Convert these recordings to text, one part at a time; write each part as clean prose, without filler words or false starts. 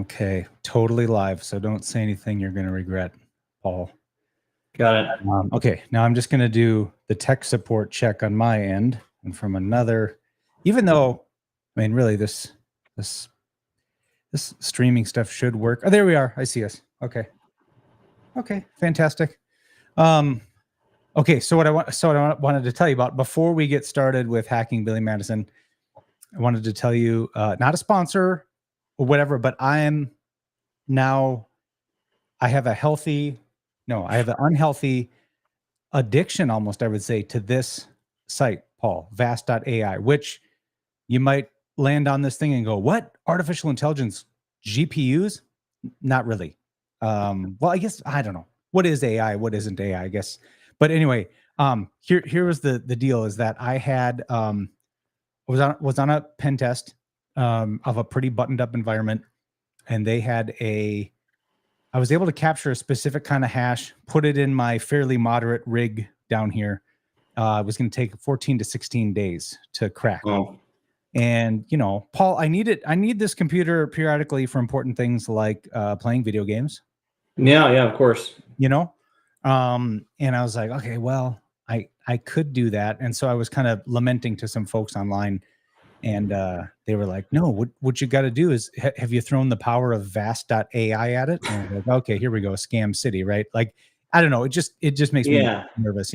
Okay, totally live. So don't say anything you're going to regret, Paul. Got it. Okay, now I'm just going to do the tech support check on my end, and from another. Even though, I mean, really, this streaming stuff should work. Oh, there we are. I see us. Okay, fantastic. Okay, so what I wanted to tell you about before we get started with hacking Billy Madison, I wanted to tell you, not a sponsor or whatever, but I have an unhealthy addiction, almost, I would say, to this site, Paul, vast.ai, which you might land on this thing and go, what? Artificial intelligence GPUs? Not really. Well, I guess, I don't know. What is AI? What isn't AI, I guess. But anyway, here was the deal is that I had, was on a pen test of a pretty buttoned up environment, and they had I was able to capture a specific kind of hash, put it in my fairly moderate rig down here. It was going to take 14 to 16 days to crack. Oh. And, Paul, I need this computer periodically for important things like playing video games. Yeah, of course. And I was like, okay, well, I could do that. And so I was kind of lamenting to some folks online, and they were like, no, what you got to do is, have you thrown the power of vast.ai at it? And I was like, okay, here we go. Scam city, right? Like, I don't know. It just makes me nervous,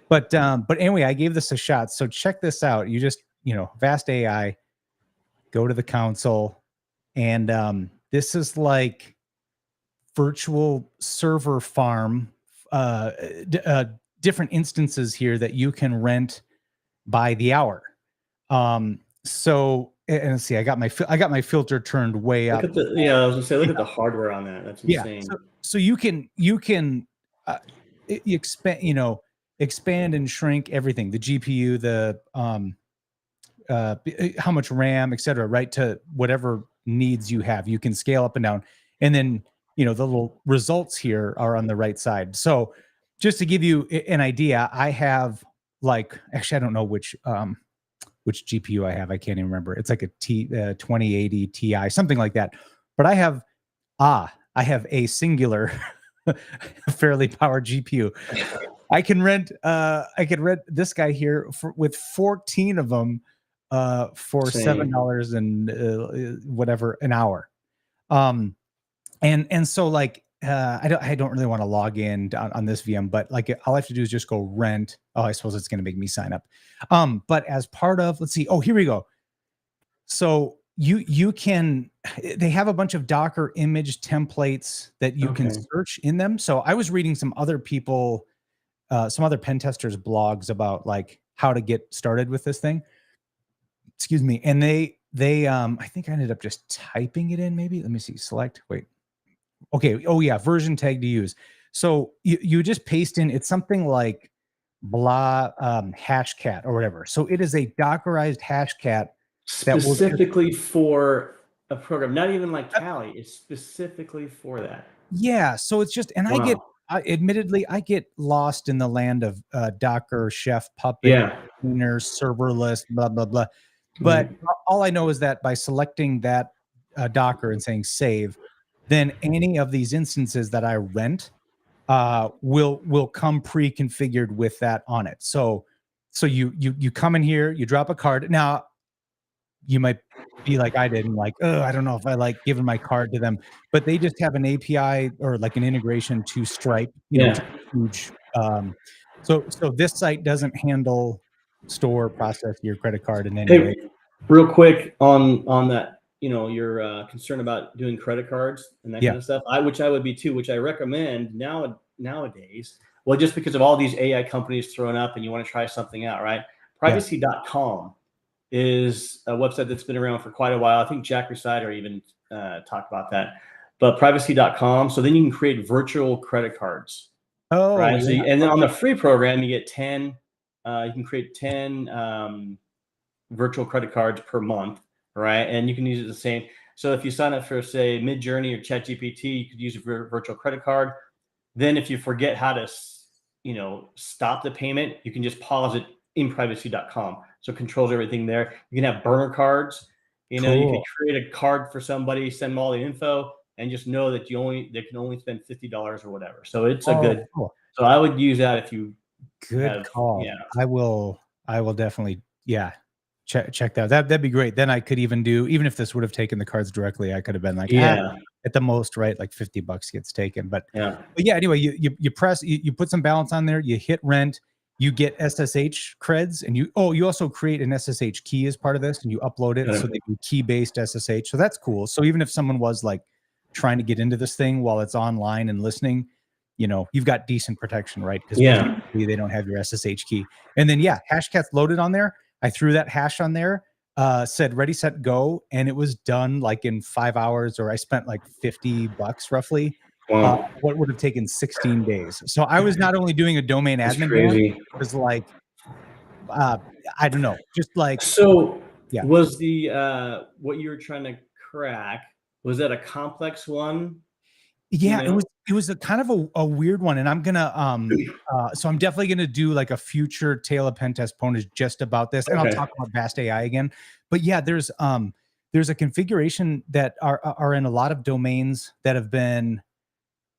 but anyway, I gave this a shot. So check this out. You just, vast AI, go to the console, and this is like virtual server farm, different instances here that you can rent by the hour. So, and let's see, I got my filter turned way up. I was gonna say, look at the hardware on that. That's insane. So you can expand and shrink everything, the GPU, the how much RAM, etc., right, to whatever needs you have. You can scale up and down, and then the little results here are on the right side. So just to give you an idea, I have, like, actually I don't know which GPU I have. I can't even remember. It's like a 2080 Ti, something like that. But I have a singular fairly powered GPU. I can rent this guy here with 14 of them for $7 and whatever an hour. And so, like, I don't really want to log in on this VM, but like, all I have to do is just go rent. Oh, I suppose it's going to make me sign up. But as part of, let's see. Oh, here we go. So you can, they have a bunch of Docker image templates that you can search in them. So I was reading some other people, some other pen testers blogs about like how to get started with this thing. Excuse me. And they I think I ended up just typing it in. Maybe, let me see, select, wait. Okay. Oh yeah. Version tag to use. So you just paste in, it's something like blah, hashcat or whatever. So it is a Dockerized hashcat specifically for a program, not even like Kali. It's specifically for that. Yeah. So it's just, and wow. Admittedly, I get lost in the land of Docker, Chef, Puppet, Cleaner, serverless, blah, blah, blah. But all I know is that by selecting that Docker and saying save, then any of these instances that I rent will come pre-configured with that on it. So you come in here, you drop a card. Now, you might be like I did and like, oh, I don't know if I like giving my card to them, but they just have an API or like an integration to Stripe, huge. So this site doesn't handle, store, process your credit card in any way. Real quick on that, you're concerned about doing credit cards and that kind of stuff, which I would be too, which I recommend nowadays. Well, just because of all these AI companies throwing up and you want to try something out, right? Privacy.com is a website that's been around for quite a while. I think Jack Resider even talked about that. But privacy.com, so then you can create virtual credit cards. Oh, right. So and then on the free program, you get 10. You can create 10 virtual credit cards per month, right? And you can use it the same. So if you sign up for, say, Midjourney or ChatGPT, you could use a virtual credit card. Then if you forget how to, stop the payment, you can just pause it in privacy.com. So it controls everything there. You can have burner cards. You know, you could Cool. create a card for somebody, send them all the info, and just know that they can only spend $50 or whatever. So it's a Oh, good. cool. So I would use that if you Good have, call. yeah, I will definitely, yeah, check that. That'd be great. Then I could even do, even if this would have taken the cards directly, I could have been like, yeah, at the most, right, like $50 gets taken. yeah. But yeah, anyway, you press, you put some balance on there, you hit rent, you get SSH creds, and you also create an SSH key as part of this, and you upload it, so they do key-based SSH. So that's cool. So even if someone was like trying to get into this thing while it's online and listening, you've got decent protection, right? Because Yeah. presumably they don't have your SSH key. And then yeah, Hashcat's loaded on there. I threw that hash on there, said ready, set, go, and it was done like in 5 hours, or I spent like $50 roughly. Wow. What would have taken 16 days. So I was not only doing a domain That's admin ban, crazy. it was like, uh, I don't know, just like, So yeah. was the what you were trying to crack, was that a complex one? You Yeah, it know? was a kind of a weird one, and I'm gonna so I'm definitely gonna do like a future Tale of Pen Test bonus just about this, and I'll Okay. talk about Vast AI again. But yeah, there's a configuration that are in a lot of domains that have been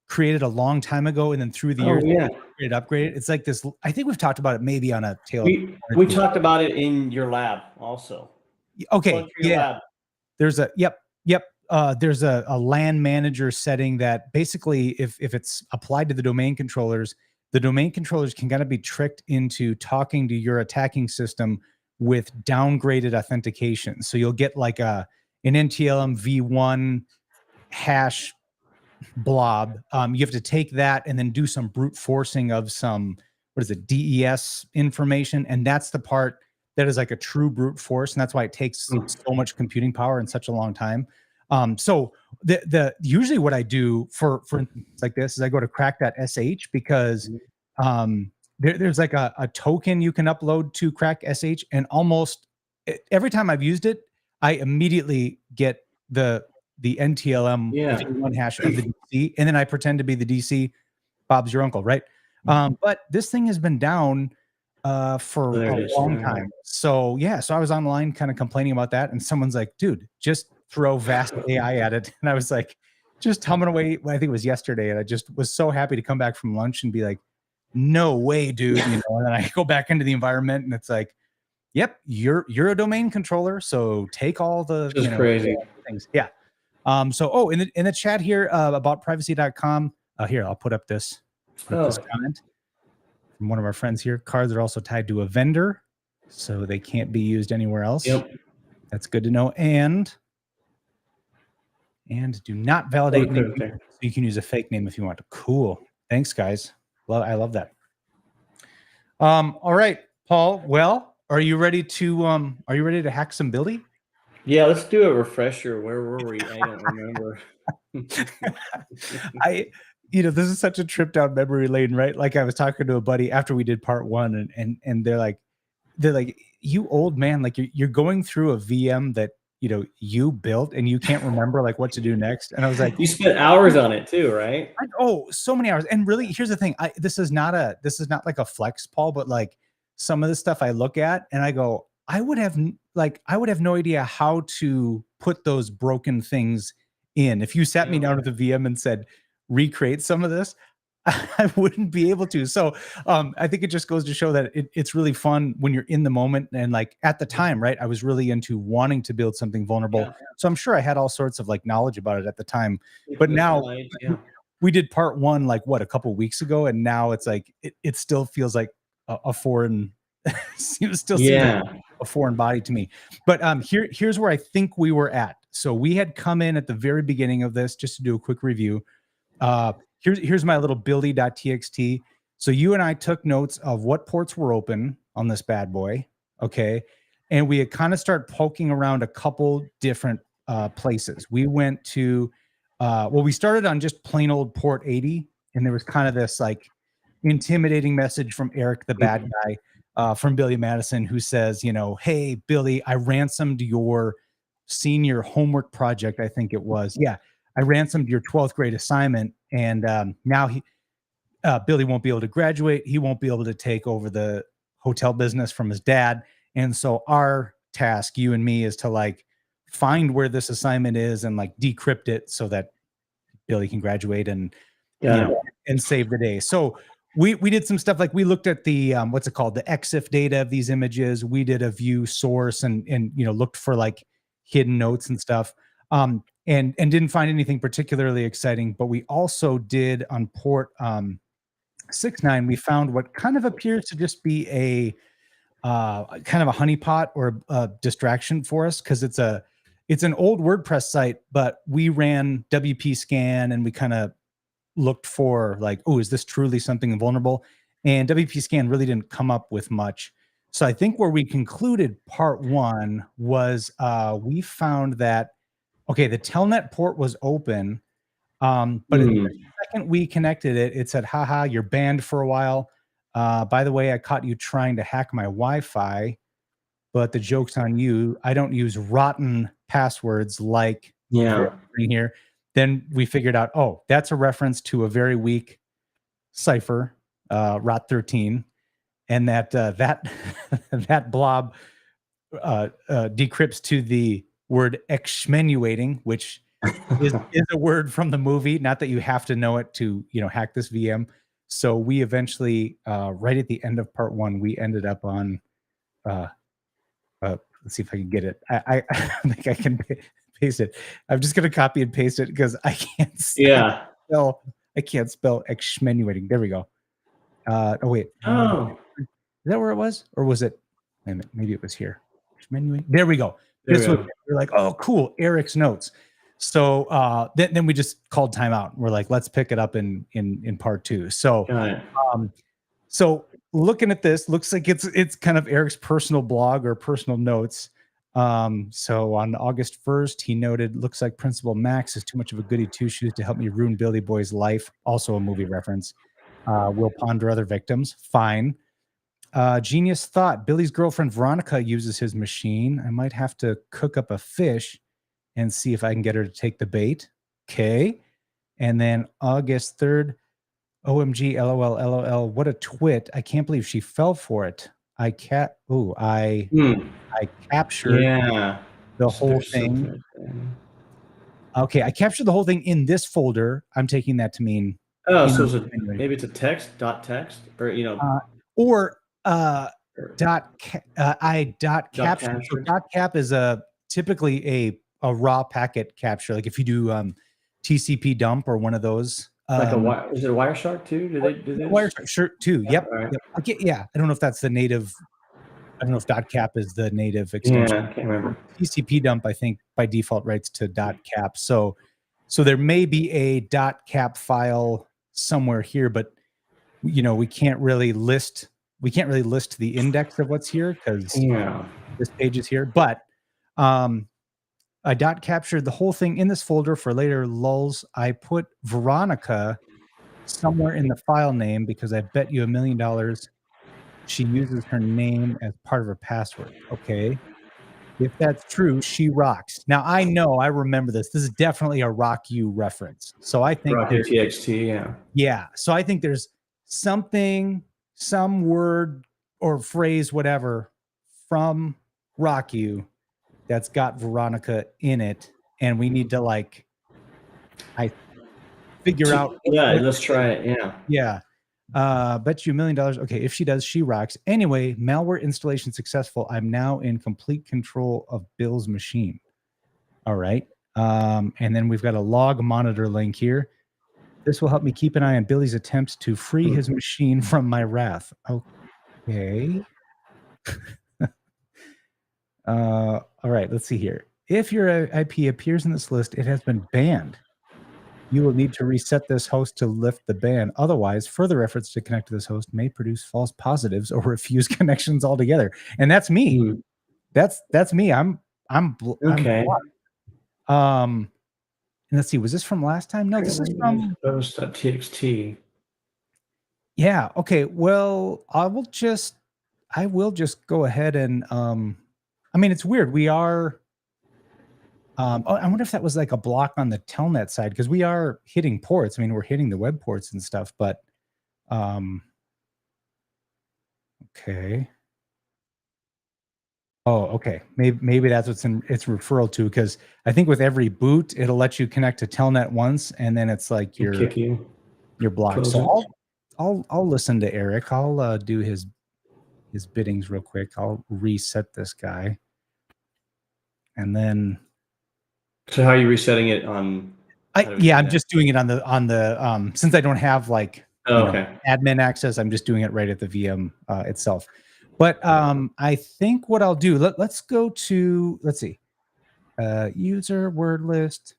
created a long time ago, and then through the Oh years yeah. upgraded. It's like this. I think we've talked about it maybe on a Tale of We talked about it in your lab also. Plug Okay, for your yeah. lab. There's a yep. There's a LAN manager setting that basically, if it's applied to the domain controllers can kind of be tricked into talking to your attacking system with downgraded authentication. So you'll get like an NTLM v1 hash blob. You have to take that and then do some brute forcing of some, what is it, DES information, and that's the part that is like a true brute force, and that's why it takes Hmm. so much computing power in such a long time. So the usually what I do for instance like this is I go to crack.sh because there's like a token you can upload to crack sh, and almost every time I've used it, I immediately get the NTLM Yeah. v1 hash of the DC, and then I pretend to be the DC. Bob's your uncle, right? But this thing has been down Oh, for there a it is. long time. So yeah, so I was online kind of complaining about that, and someone's like, "Dude, just throw Vast AI at it." And I was like, just humming away. Well, I think it was yesterday, and I just was so happy to come back from lunch and be like, "No way, dude!" And then I go back into the environment, and it's like, "Yep, you're a domain controller, so take all the This is crazy. things." Yeah. So, in the chat here about privacy.com, here, I'll put up this Oh, comment from one of our friends here. Cards are also tied to a vendor, so they can't be used anywhere else. yep. That's good to know. And do not validate Okay, name, okay. so you can use a fake name if you want to. Cool. Thanks, guys. I love that. All right, Paul. Well, are you ready to hack some Billy? Yeah, let's do a refresher. Where were we? I don't remember. This is such a trip down memory lane, right? Like I was talking to a buddy after we did part one, and they're like, you old man, like you're going through a VM that you built and you can't remember like what to do next. And I was like, You spent hours on it too, right? so many hours. And really, here's the thing. This is not like a flex, Paul, but like some of the stuff I look at and I go, I would have no idea how to put those broken things in. If you sat me Yeah. down with a VM and said, recreate some of this, I wouldn't be able to. So I think it just goes to show that it's really fun when you're in the moment. And like at the time, right, I was really into wanting to build something vulnerable. Yeah. So I'm sure I had all sorts of like knowledge about it at the time. Keep But the now slides, yeah. we did part one, like what, a couple weeks ago. And now it's like, it still feels like a foreign, it still seems like Yeah. a foreign body to me. But here's where I think we were at. So we had come in at the very beginning of this, just to do a quick review. Here's my little buildy.txt. So you and I took notes of what ports were open on this bad boy. Okay. And we had kind of start poking around a couple different places. We went to, we started on just plain old port 80. And there was kind of this like intimidating message from Eric, the bad guy, from Billy Madison, who says, hey, Billy, I ransomed your senior homework project. I think it was. Yeah. I ransomed your 12th grade assignment, and now Billy won't be able to graduate. He won't be able to take over the hotel business from his dad. And so our task, you and me, is to like find where this assignment is and like decrypt it so that Billy can graduate and and save the day. So we did some stuff like we looked at the what's it called, the EXIF data of these images. We did a view source and looked for like hidden notes and stuff. And didn't find anything particularly exciting. But we also did on port 69, we found what kind of appears to just be a kind of a honeypot or a distraction for us, because it's an old WordPress site, but we ran WP scan and we kind of looked for like, oh, is this truly something vulnerable? And WP scan really didn't come up with much. So I think where we concluded part one was we found that, okay, the telnet port was open, but the second we connected it, it said, haha, you're banned for a while. By the way, I caught you trying to hack my Wi-Fi, but the joke's on you. I don't use rotten passwords like here. Then we figured out, oh, that's a reference to a very weak cipher, rot13, and that that blob decrypts to the word exmenuating, which is a word from the movie. Not that you have to know it to hack this VM. So we eventually, right at the end of part one, we ended up on. Let's see if I can get it. I think I can paste it. I'm just going to copy and paste it because I can't spell. I can't spell exmenuating. There we go. Oh wait. Is that where it was, or was it? Wait a minute, maybe it was here. Exmenuating. There we go. We're like, oh, cool. Eric's notes. So then we just called timeout. We're like, let's pick it up in part two. So so looking at this, looks like it's kind of Eric's personal blog or personal notes. So on August 1st, he noted, looks like Principal Max is too much of a goody two-shoes to help me ruin Billy Boy's life. Also a movie reference. We'll ponder other victims. Fine. Genius thought, Billy's girlfriend Veronica uses his machine. I might have to cook up a fish and see if I can get her to take the bait. Okay. And then August 3rd, OMG, LOL, LOL. What a twit. I can't believe she fell for it. I captured the whole thing. Okay, I captured the whole thing in this folder. I'm taking that to mean. Oh, so maybe it's a text, or dot capture. So dot cap is typically a raw packet capture. Like if you do TCP dump or one of those. Like is it a Wireshark too? Do they do this? Wireshark, sure, too. Yep. Okay, yeah. I don't know if that's the native. I don't know if dot cap is the native extension. Yeah, I can't remember. TCP dump, I think by default writes to dot cap. So there may be a dot cap file somewhere here, but we can't really list the index of what's here because this page is here. But I dot captured the whole thing in this folder for later lulls. I put Veronica somewhere in the file name because I bet you $1 million she uses her name as part of her password. Okay. If that's true, she rocks. Now I remember this. This is definitely a Rock You reference. So I think Rock TXT, yeah. So I think there's something, some word or phrase, whatever, from Rock You that's got Veronica in it, and we need to figure out. Yeah, let's try it. Yeah. Bet you $1 million. Okay, if she does, she rocks. Anyway, malware installation successful. I'm now in complete control of Bill's machine. All right. And then we've got a log monitor link here. This will help me keep an eye on Billy's attempts to free his machine from my wrath. Okay. All right, let's see here. If your IP appears in this list, it has been banned. You will need to reset this host to lift the ban. Otherwise, further efforts to connect to this host may produce false positives or refuse connections altogether. And that's me. That's me. I'm okay. And let's see. Was this from last time? No, this is from TXT. Yeah. Okay. Well, I will just go ahead and I mean, it's weird. We are. I wonder if that was like a block on the telnet side, because we are hitting ports. I mean, we're hitting the web ports and stuff, but okay. Oh, okay. Maybe that's what's in its referral to, because I think with every boot, it'll let you connect to Telnet once, and then it's like you're blocked. Close So it. I'll listen to Eric. I'll do his biddings real quick. I'll reset this guy, and then So how are you resetting it on? I'm just doing it on the since I don't have like okay. admin access, I'm just doing it right at the VM itself. But I think what I'll do, let's go to, let's see, user word list,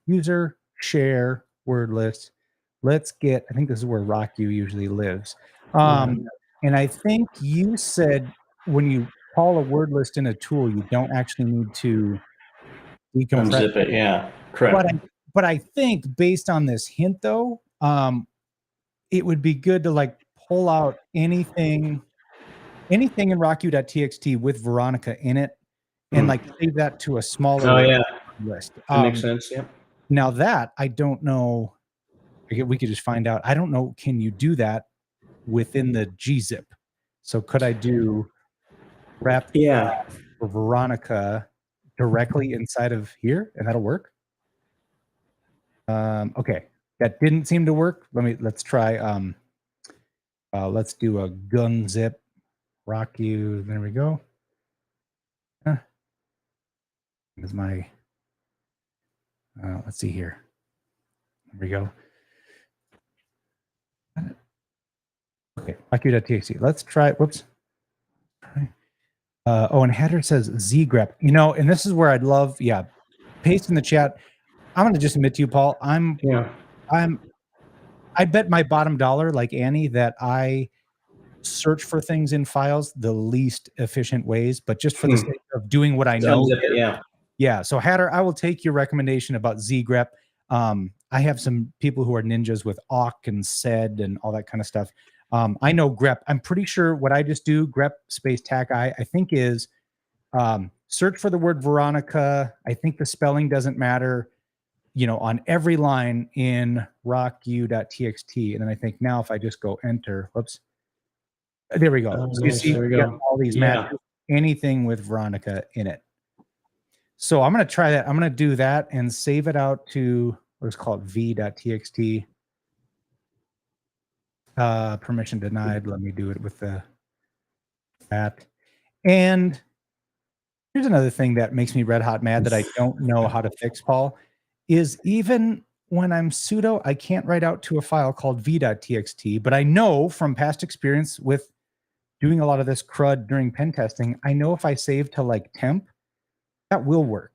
user share word list. Let's get, I think this is where RockU usually lives. And I think you said when you call a word list in a tool, you don't actually need to decompress. Unzip it. Yeah, correct. But I think based on this hint though, it would be good to like pull out anything in RockU.txt with Veronica in it and like save that to a smaller list. That makes sense. Yeah. Now that I don't know, we could just find out. I don't know. Can you do that within the gzip? So could I do wrap for Veronica directly inside of here, and that'll work? Okay, that didn't seem to work. Let's try. Let's do a gun zip RockU. There we go. Is my let's see here. There we go. Okay, RockU.txt. Let's try. Whoops. Oh, and header says zgrep. And this is where I'd love, paste in the chat. I'm gonna just admit to you, Paul. I bet my bottom dollar, like Annie, that I search for things in files the least efficient ways, but just for the sake of doing what I know. Yeah. So Hatter, I will take your recommendation about zgrep. I have some people who are ninjas with awk and sed and all that kind of stuff. I know grep. I'm pretty sure what I just do, grep space tac I think is search for the word Veronica. I think the spelling doesn't matter, on every line in RockU.txt. And then I think now if I just go enter, whoops, there we go. So you see we got all these matches, anything with Veronica in it. So I'm going to try that. I'm going to do that and save it out to what's called v.txt. Permission denied. Let me do it with that. And here's another thing that makes me red hot mad that I don't know how to fix, Paul, is even when I'm sudo, I can't write out to a file called v.txt, but I know from past experience with doing a lot of this crud during pen testing, I know if I save to like temp, that will work.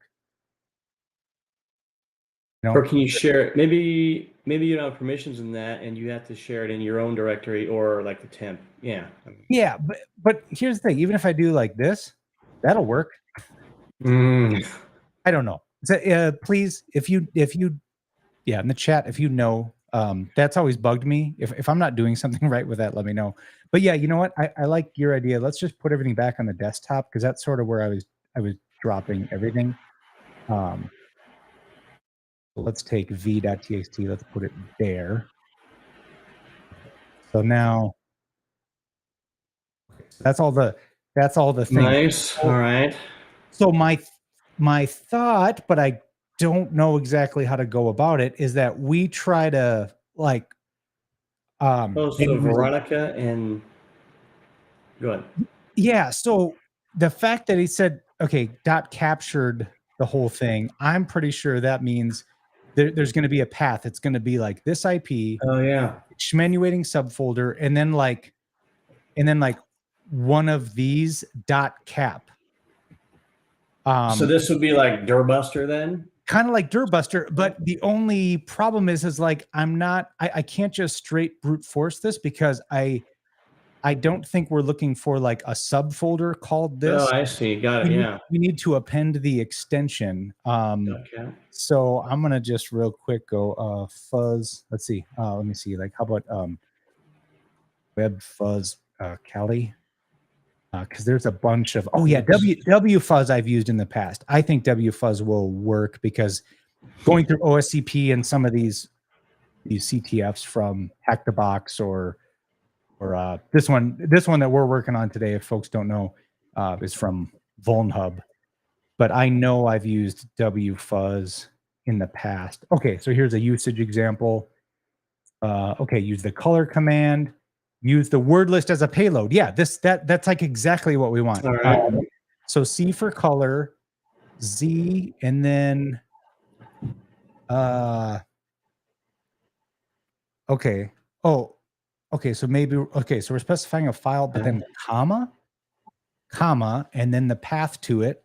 Or can you share it? Maybe you don't have permissions in that, and you have to share it in your own directory or like the temp. Yeah. Yeah, but here's the thing. Even if I do like this, that'll work. I don't know. So, please, if you in the chat, if you know, that's always bugged me. If I'm not doing something right with that, let me know. But yeah, you know what? I like your idea. Let's just put everything back on the desktop because that's sort of where I was dropping everything. Let's take v.txt. Let's put it there. So now that's all the things. Nice. All right. So my thought, but I don't know exactly how to go about it, is that we try to like so Veronica and go ahead. Yeah, so the fact that he said okay, dot captured the whole thing, I'm pretty sure that means there's going to be a path. It's going to be like this IP. Oh yeah. Schmenuating subfolder, and then like one of these dot cap. So this would be like Durbuster then? Kind of like Durbuster, but the only problem is like I can't just straight brute force this because I don't think we're looking for like a subfolder called this. Oh, I see. Got it. We need to append the extension. So I'm gonna just real quick go fuzz. Let's see. Let me see. Like how about web fuzz Kali? Because there's a bunch of WFuzz I've used in the past. I think WFuzz will work because going through OSCP and some of these CTFs from Hack the Box or this one that we're working on today, if folks don't know, is from vulnhub, but I know I've used wfuzz in the past. Okay, so here's a usage example. Okay, use the color command, use the word list as a payload. Yeah, that's like exactly what we want. All right. So C for color, Z, and then okay. Oh, okay. So maybe okay. So we're specifying a file, but then comma, and then the path to it,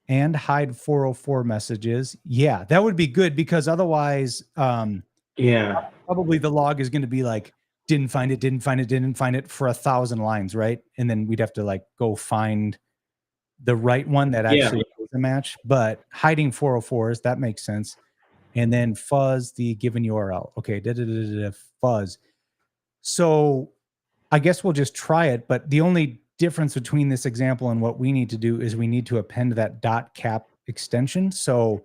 and hide 404 messages. Yeah, that would be good because otherwise, Yeah. probably the log is going to be like didn't find it for 1,000 lines, right? And then we'd have to like go find the right one that actually is a match. But hiding 404s, that makes sense. And then fuzz the given URL. Okay, fuzz. So I guess we'll just try it. But the only difference between this example and what we need to do is we need to append that .cap extension. So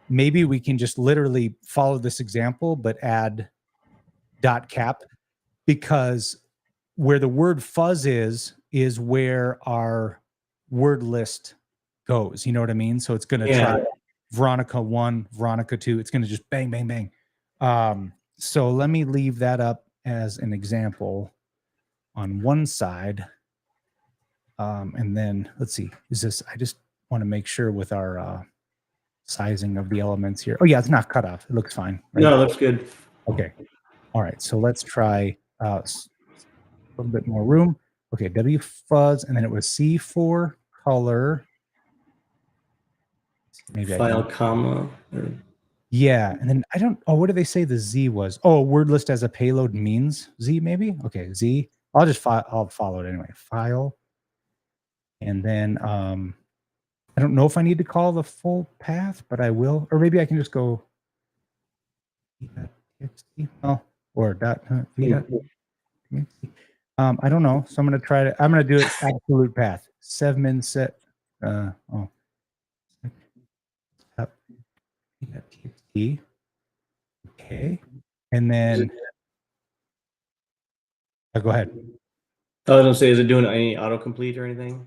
maybe we can just literally follow this example, but add .cap, because where the word fuzz is where our word list goes. You know what I mean? So it's going to try Veronica 1, Veronica 2. It's going to just bang, bang, bang. So let me leave that up as an example on one side. And then let's see, is this, I just want to make sure with our sizing of the elements here. Oh yeah, it's not cut off. It looks fine. Right? No, it looks good. Okay. All right. So let's try a little bit more room. Okay. W fuzz. And then it was C for color. Maybe file comma. Yeah. And then I don't, what do they say the Z was? Oh, word list as a payload means Z maybe? Okay. Z. I'll follow it anyway. File. And then I don't know if I need to call the full path, but I will. Or maybe I can just go oh, or .v.txt. I don't know. So I'm going to try to, I'm going to do it absolute path. Sevmin set. .txt. Okay. And then go ahead. I was going to say, is it doing any autocomplete or anything?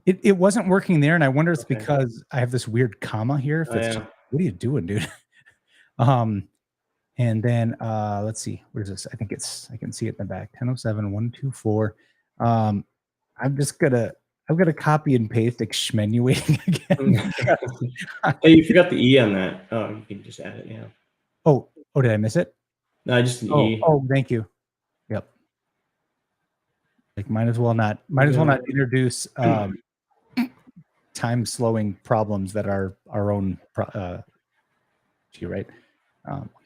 It wasn't working there, and I wonder if it's because I have this weird comma here. If it's just, what are you doing, dude? And then let's see, where's this? I think it's, I can see it in the back. 10.07.124. I'm gonna copy and paste extenuating again. Hey, you forgot the E on that. Oh, you can just add it. Yeah. Oh, did I miss it? No, just an E. Oh, thank you. Yep. Like might as well not introduce time slowing problems that are our own right. Okay,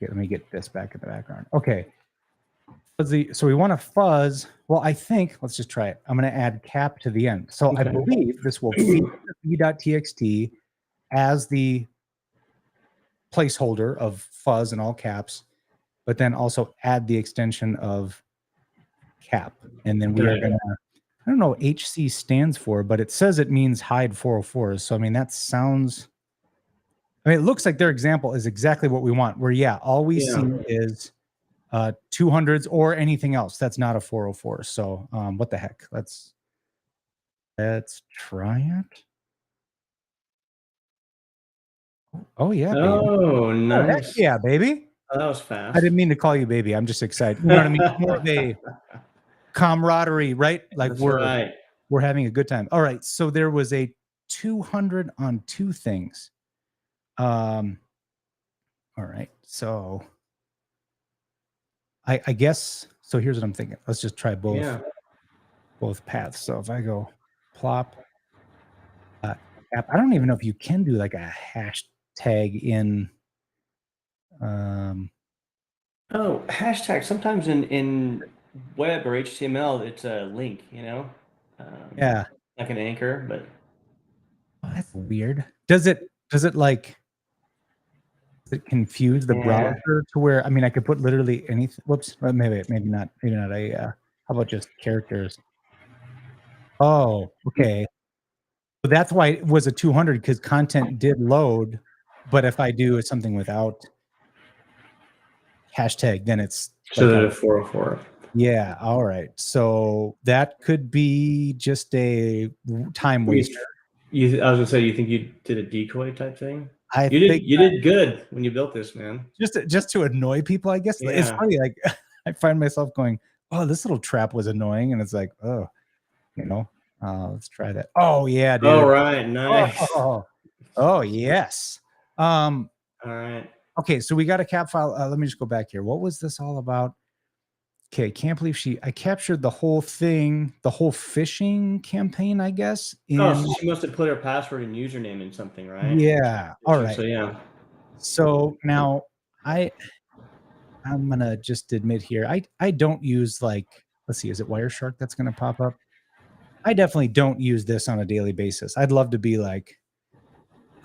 let me get this back in the background. Okay. So we want to fuzz. Well, I think let's just try it. I'm going to add cap to the end. So I believe this will feed b.txt as the placeholder of fuzz in all caps, but then also add the extension of cap. And then we are going to, I don't know what HC stands for, but it says it means hide 404s. So, I mean, that sounds, I mean, it looks like their example is exactly what we want, where, yeah, all we see is 200s or anything else that's not a 404. So, what the heck? Let's try it. Oh, yeah. Baby. Oh, nice. Oh, yeah, baby. Oh, that was fast. I didn't mean to call you baby. I'm just excited. You know what I mean? More of a camaraderie, right? Like we're having a good time. All right. So there was a 200 on two things. All right. So I guess, so here's what I'm thinking. Let's just try both paths. So if I go plop app, I don't even know if you can do like a hashtag in. Oh, hashtag. Sometimes in web or HTML, it's a link, you know? Yeah. Like an anchor, but. Oh, that's weird. Does it like, does it confuse the browser to where, I mean, I could put literally anything. Whoops. Maybe not. How about just characters? Oh, okay. So that's why it was a 200, because content did load. But if I do something without hashtag, then it's so like a 404. Yeah. All right. So that could be just a time waster. I was gonna say, you think you did a decoy type thing? I You think did good when you built this, man. just to annoy people, I guess. It's Yeah. funny. Like I find myself going, "Oh, this little trap was annoying," and it's like, "Oh, you know, let's try that." Oh yeah, All dude. right, nice. Oh yes. Um. All right. Okay, so we got a cap file. Let me just go back here. What was this all about? Okay, can't believe I captured the whole thing, the whole phishing campaign, I guess. Oh, In so she must have put her password and username in something, right? yeah. All right. So yeah. So now I'm gonna just admit here, I don't use like, let's see, is it Wireshark that's gonna pop up? I definitely don't use this on a daily basis. I'd love to be like,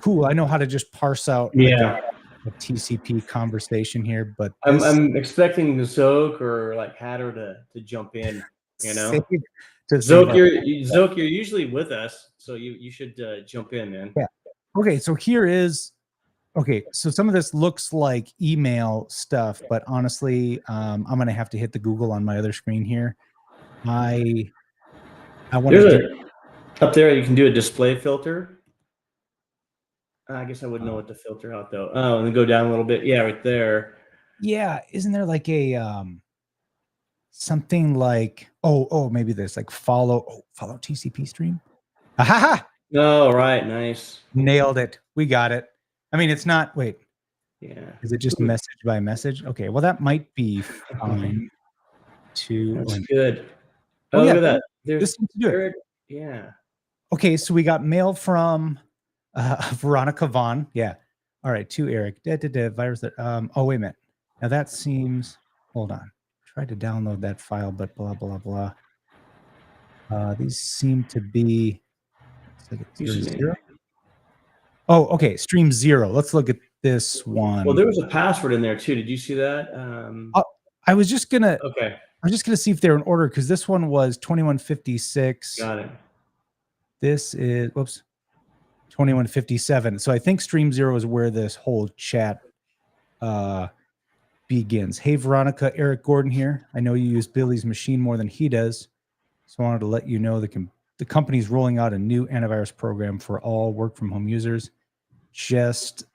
cool, I know how to just parse out like Yeah. a TCP conversation here, but this I'm expecting Zoke or like Hatter to jump in, you save know. to save our Zoke, you're usually with us, so you should jump in, man. yeah. Okay, so here is okay. So some of this looks like email stuff, but honestly, I'm gonna have to hit the Google on my other screen here. I want to There's do a up there. You can do a display filter. I guess I wouldn't know what to filter out though. Oh, and then go down a little bit. Yeah, right there. yeah, isn't there like a something like maybe there's like follow TCP stream. Aha! Oh, right, nice. Nailed it. We got it. I mean, it's not wait, Yeah. is it just message by message? Okay, well that might be fine to That's good. oh Oh, look yeah, at that. There's this seems to do it. Eric. Yeah. Okay, so we got mail from Veronica Vaughn. Yeah. All right, to Eric. Virus that oh wait a minute. Now that seems hold on. Tried to download that file, but blah blah blah. These seem to be like zero. Oh, okay. Stream 0. Let's look at this one. Well, there was a password in there too. Did you see that? I was just gonna Okay. I'm just gonna see if they're in order because this one was 2156. Got it. This is whoops 2157. So I think stream 0 is where this whole chat begins. Hey Veronica, Eric Gordon here. I know you use Billy's machine more than he does. So I wanted to let you know the company's rolling out a new antivirus program for all work from home users. Just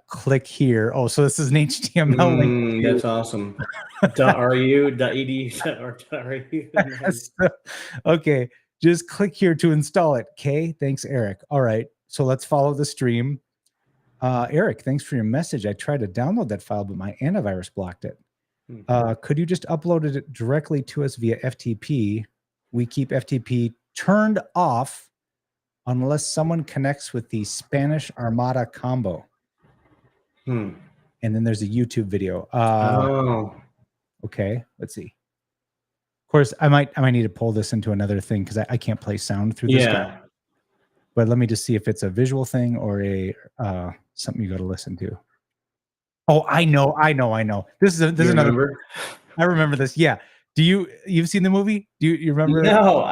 click here. Oh, so this is an HTML link. That's awesome. .ru.edu or .ru. Nice. Okay, just click here to install it. Okay, thanks, Eric. All right, so let's follow the stream. Eric, thanks for your message. I tried to download that file, but my antivirus blocked it. Could you just upload it directly to us via FTP? We keep FTP turned off unless someone connects with the Spanish Armada combo. And then there's a YouTube video. Okay, let's see. Of course, I might need to pull this into another thing because I can't play sound through this guy. But let me just see if it's a visual thing or a something you got to listen to. Oh, I know. This is another. Remember? I remember this. Yeah. You've seen the movie? Do you remember? No,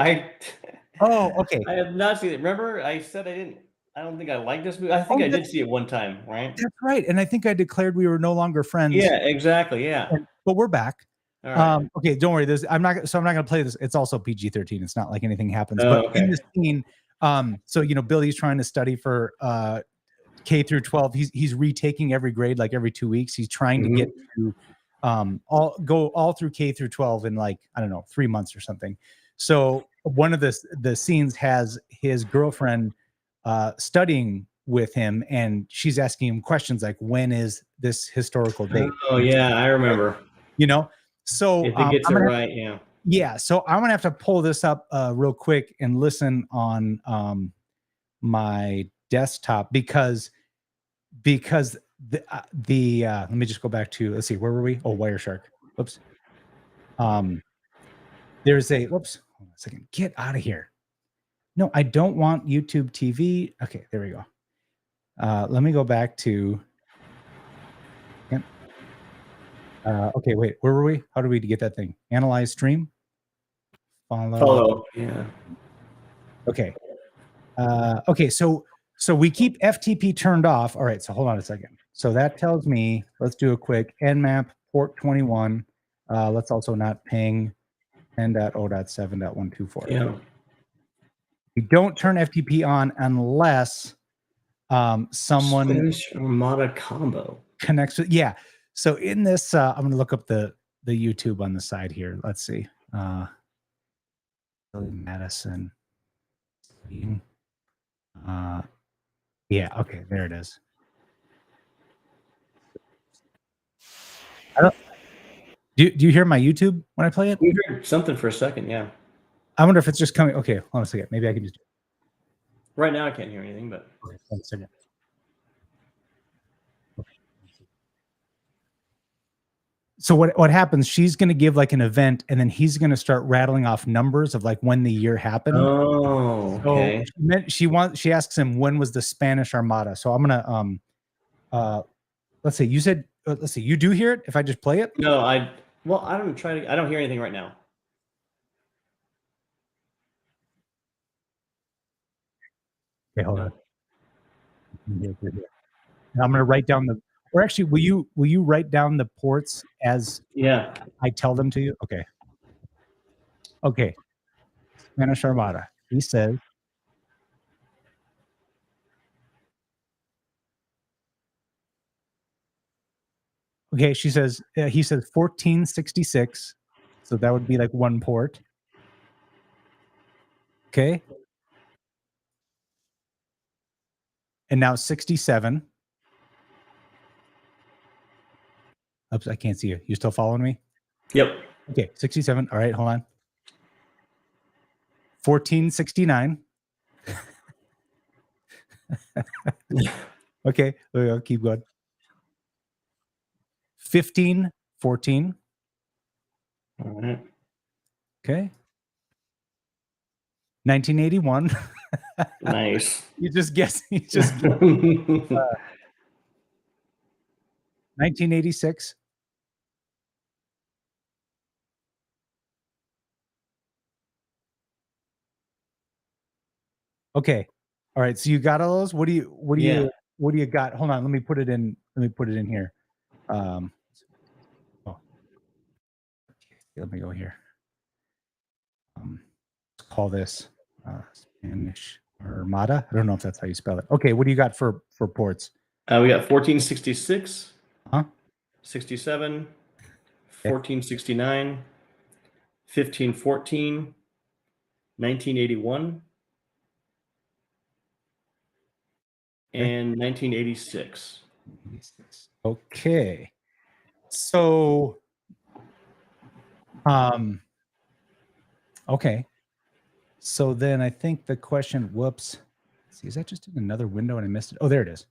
Oh, okay. I have not seen it. Remember, I said I don't think I like this movie. I think I did see it one time, right? That's right. And I think I declared we were no longer friends. Yeah, exactly. Yeah. But we're back. All right. Okay, don't worry. I'm not going to play this. It's also PG-13. It's not like anything happens. Oh, but in this scene, so Billy's trying to study for K through 12. He's retaking every grade like every 2 weeks. He's trying to get to all through K through 12 in like, I don't know, 3 months or something. So one of the scenes has his girlfriend studying with him, and she's asking him questions like, when is this historical date? Oh yeah, I remember. So if it gets it right, yeah. So I'm gonna have to pull this up real quick and listen on my desktop because the let me just go back to, let's see, where were we? Oh, Wireshark. Whoops. There's a whoops. Hold on a second. Get out of here. No, I don't want YouTube TV. Okay, there we go. Let me go back to. Okay, wait. Where were we? How do we get that thing? Analyze stream. Follow. Yeah. Okay. Okay. So we keep FTP turned off. All right. So hold on a second. So that tells me. Let's do a quick nmap port 21. Let's also not ping 10.0.7.124. Yeah. You don't turn FTP on unless someone Spanish Armada combo connects with, yeah. So in this, I'm going to look up the YouTube on the side here. Let's see. Madison. Yeah. Okay. There it is. Do you hear my YouTube when I play it? We heard something for a second. Yeah. I wonder if it's just coming. Okay. Hold on a second. Maybe I can just. Right now I can't hear anything, but. Okay. Hold on a second. So what happens? She's going to give like an event, and then he's going to start rattling off numbers of like when the year happened. Oh, okay. So she asks him when was the Spanish Armada. So I'm gonna let's see. You said let's see. You do hear it if I just play it? No, I don't hear anything right now. Okay, hold on. And I'm gonna write down the. Or actually, will you write down the ports as I tell them to you? Okay. Okay. Spanish Armada. He says. Okay, she says. He says 1466. So that would be like one port. Okay. And now 67. Oops, I can't see you. You still following me? Yep. Okay, 67. All right, hold on. 1469. Okay, we'll keep going. 1514. All right. Okay. 1981. Nice. You just guess. 1986. Okay. All right. So you got all those? What do you got? Hold on. Let me put it in here. Oh. Let me go here. Let's call this Spanish Armada. I don't know if that's how you spell it. Okay. What do you got for ports? We got 1466, 67, Okay. 1469, 1514, 1981, and 1986. Okay. So, okay. So then I think the question, whoops. Let's see, is that just in another window and I missed it? Oh, there it is.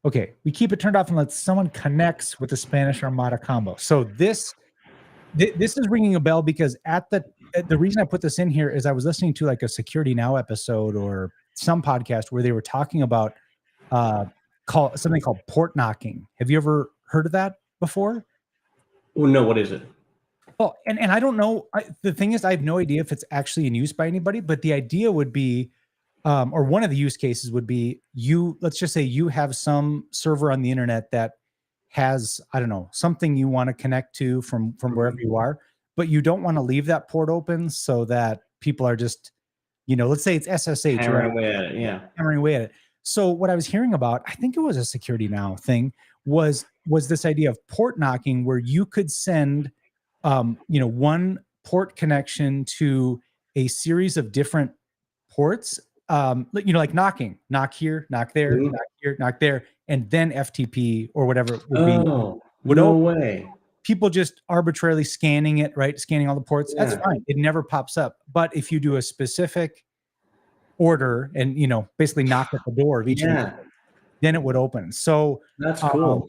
Okay. We keep it turned off unless someone connects with the Spanish Armada combo. So this is ringing a bell because the reason I put this in here is I was listening to like a Security Now episode or some podcast where they were talking about something called port knocking. Have you ever heard of that before? Oh, no, what is it? Well, and I don't know. The thing is, I have no idea if it's actually in use by anybody, but the idea would be, or one of the use cases would be let's just say you have some server on the internet that has, I don't know, something you want to connect to from wherever you are, but you don't want to leave that port open so that people are just, let's say it's SSH. Hammering away at it, yeah. Hammering away at it. So what I was hearing about, I think it was a Security Now thing, was this idea of port knocking where you could send one port connection to a series of different ports, like knocking, knock here, knock there, knock here, knock there, and then FTP or whatever it would be. No way. People just arbitrarily scanning it, right? Scanning all the ports. Yeah. That's fine. It never pops up. But if you do a specific order and, basically knock at the door of each of them, then it would open. So that's cool.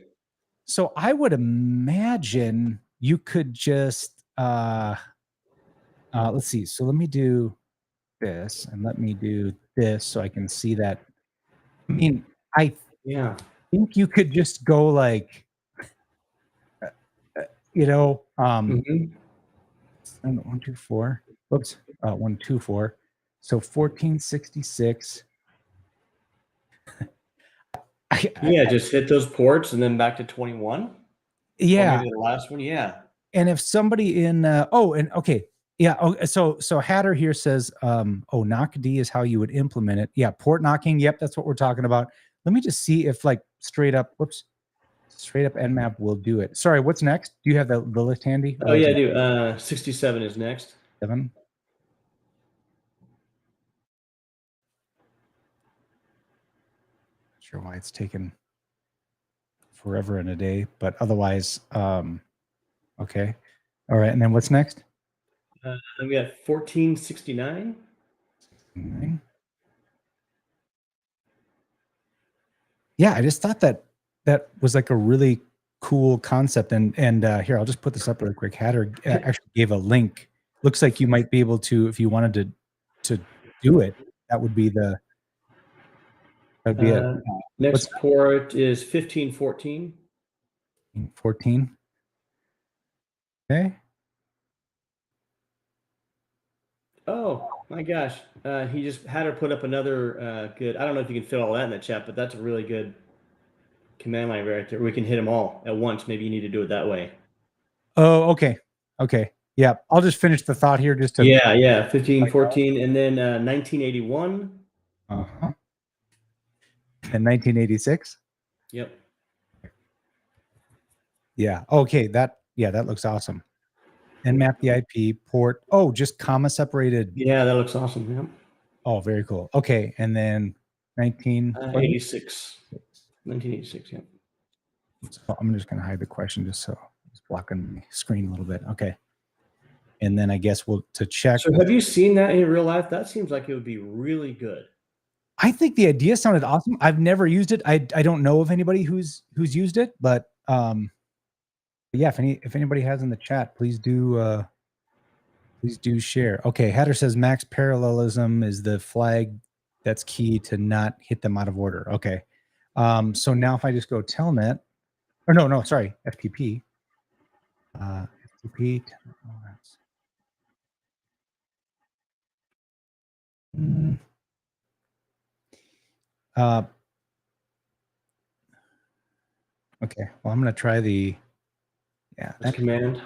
So I would imagine you could just, let's see. So let me do this and let me do this so I can see that. I mean, I think you could just go like, 124. Whoops, 124. So 1466. Just hit those ports and then back to 21. Yeah. Or maybe the last one. Yeah. And if somebody in, Yeah. Oh, so Hatter here says, oh, knock D is how you would implement it. Yeah, port knocking. Yep, that's what we're talking about. Let me just see if like straight up Nmap will do it. Sorry, what's next? Do you have the list handy? Oh yeah, I do. 67 is next. 7. Not sure why it's taken forever and a day, but otherwise, okay. All right, and then what's next? Then we got 1469. Yeah, I just thought that was like a really cool concept. And here, I'll just put this up real quick. Hatter actually gave a link. Looks like you might be able to, if you wanted to do it, that would be it. Next port is 1514. 14. Okay. Oh my gosh. He just had her put up another good, I don't know if you can fit all that in the chat, but that's a really good command line right there. We can hit them all at once. Maybe you need to do it that way. Oh, okay. Okay. Yeah. I'll just finish the thought here just to. Yeah. 1514. And then 1981. Uh-huh. And 1986. Yep. Yeah. Okay. That looks awesome. Nmap the IP port. Oh, just comma separated. Yeah, that looks awesome. Yeah. Oh, very cool. Okay. And then 1986. 1986. Yeah. So I'm just going to hide the question just so it's blocking the screen a little bit. Okay. And then I guess to check. So have you seen that in real life? That seems like it would be really good. I think the idea sounded awesome. I've never used it. I don't know of anybody who's used it, but yeah, if anybody has in the chat, please do share. Okay, Hatter says max parallelism is the flag that's key to not hit them out of order. Okay. So now if I just go telnet, or no, sorry, FTP. FTP. Okay, well, I'm going to try that command.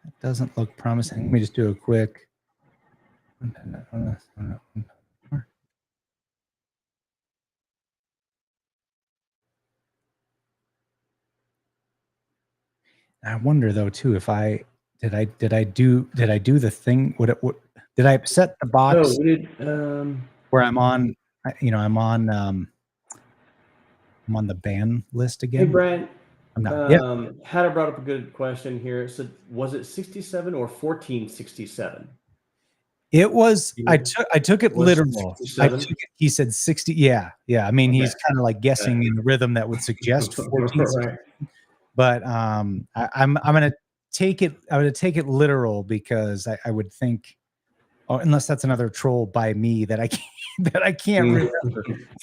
That doesn't look promising. Let me just do a quick. I wonder though too if did I do the thing? Did I set the box where I'm on? I'm on the ban list again. Hey Brian, I'm not. Hatter brought up a good question here. So was it 67 or 1467? It was. I took it literal. He said 60. Yeah. I mean, okay. He's kind of like guessing in the rhythm that would suggest 14. Right. But I'm gonna take it. I'm gonna take it literal because I would think, unless that's another troll by me that I can't remember.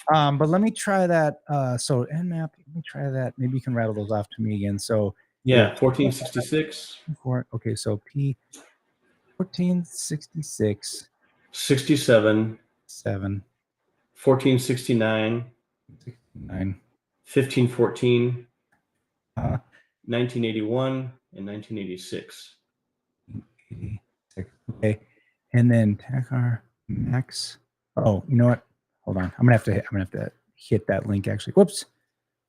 But let me try that. So Nmap, let me try that. Maybe you can rattle those off to me again. So 1466. Okay, so P 1466. 67. 7. 1469. 1514. 1981 and 1986. Okay, and then Takar Max. Oh, you know what? Hold on. I'm gonna have to hit that link actually. Whoops,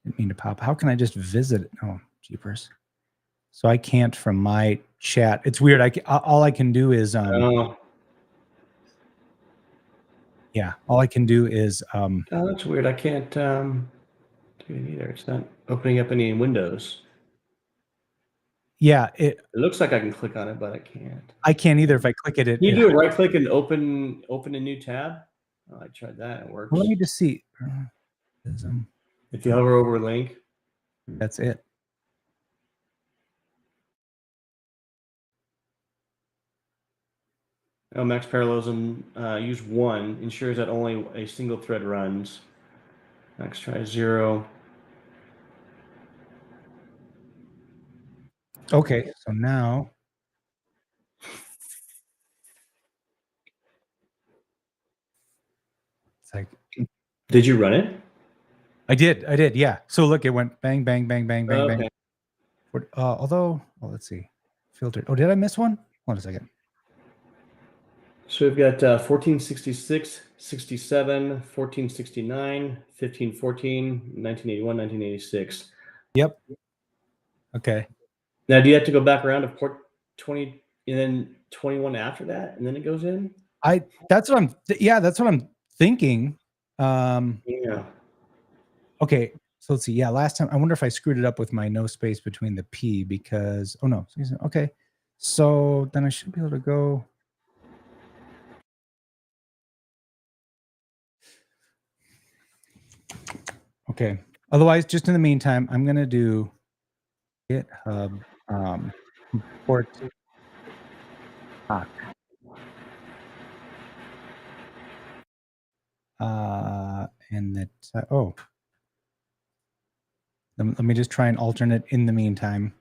didn't mean to pop. How can I just visit it? Oh, jeepers. So I can't from my chat. It's weird. All I can do is yeah. All I can do is oh, that's weird. I can't do it either. It's not opening up any windows. Yeah, it looks like I can click on it, but I can't. I can't either. If I click it, you do a right click and open a new tab. Oh, I tried that. It works. Well, let me just see. If you hover over a link, that's it. Oh, max parallelism. Use 1 ensures that only a single thread runs. Max try 0. Okay, so now it's like, did you run it? I did. Yeah. So look, it went bang, bang, bang, bang, bang, okay. bang. Although, let's see, filtered. Oh, did I miss one? Hold on a second. So we've got 1466, 67, 1469, 1514, 1981, 1986. Yep. Okay. Now, do you have to go back around to port 20 and then 21 after that, and then it goes in? That's what I'm thinking. Yeah. Okay. So let's see. Yeah, last time I wonder if I screwed it up with my no space between the P because no. Okay. So then I should be able to go. Okay. Otherwise, just in the meantime, I'm gonna do GitHub port doc. And that let me just try and alternate in the meantime.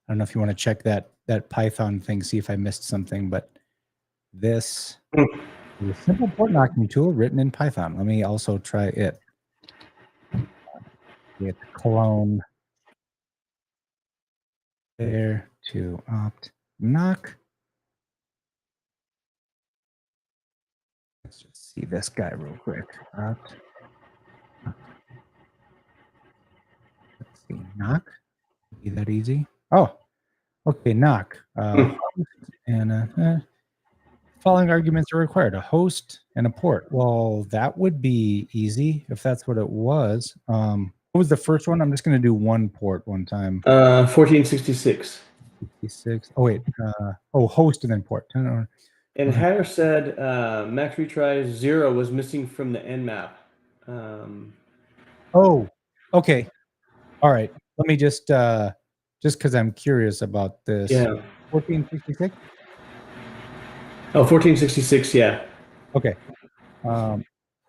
I don't know if you want to check that Python thing, see if I missed something, but this is a simple port knocking tool written in Python. Let me also try it. Git clone there to opt knock. Let's just see this guy real quick. Opt. Let's see, knock. Be that easy? Oh, okay, knock. And following arguments are required: a host and a port. Well, that would be easy if that's what it was. What was the first one? I'm just going to do one port one time. 1466. 66. Oh wait. Host and then port. And Hatter said max retry 0 was missing from the nmap. Oh, okay. All right. Let me just because I'm curious about this. Yeah. 1466. Oh, 1466. Yeah. Okay.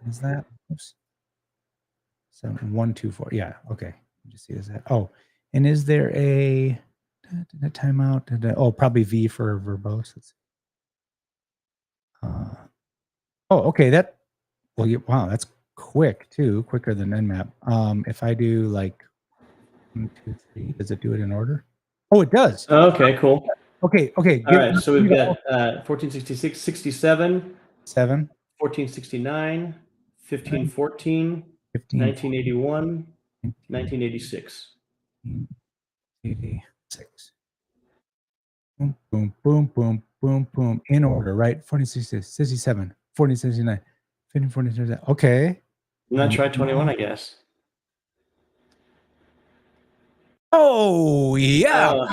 Is that? Oops. 7124. Yeah. Okay. Just see this. Oh, and is there a timeout? Oh, probably V for verbose. Okay. Wow, that's quick too. Quicker than nmap. If I do like 1, 2, 3, does it do it in order? Oh, it does. Okay. Cool. Okay. All right. So we've got 1466, 67, 7, 1469, 1514, 15, 1981, 1986. 86. Boom, boom, boom, boom, boom, boom. In order, right? 1466, 67, 1469, 1540. Okay. And then try 21, I guess. Oh, yeah. Oh.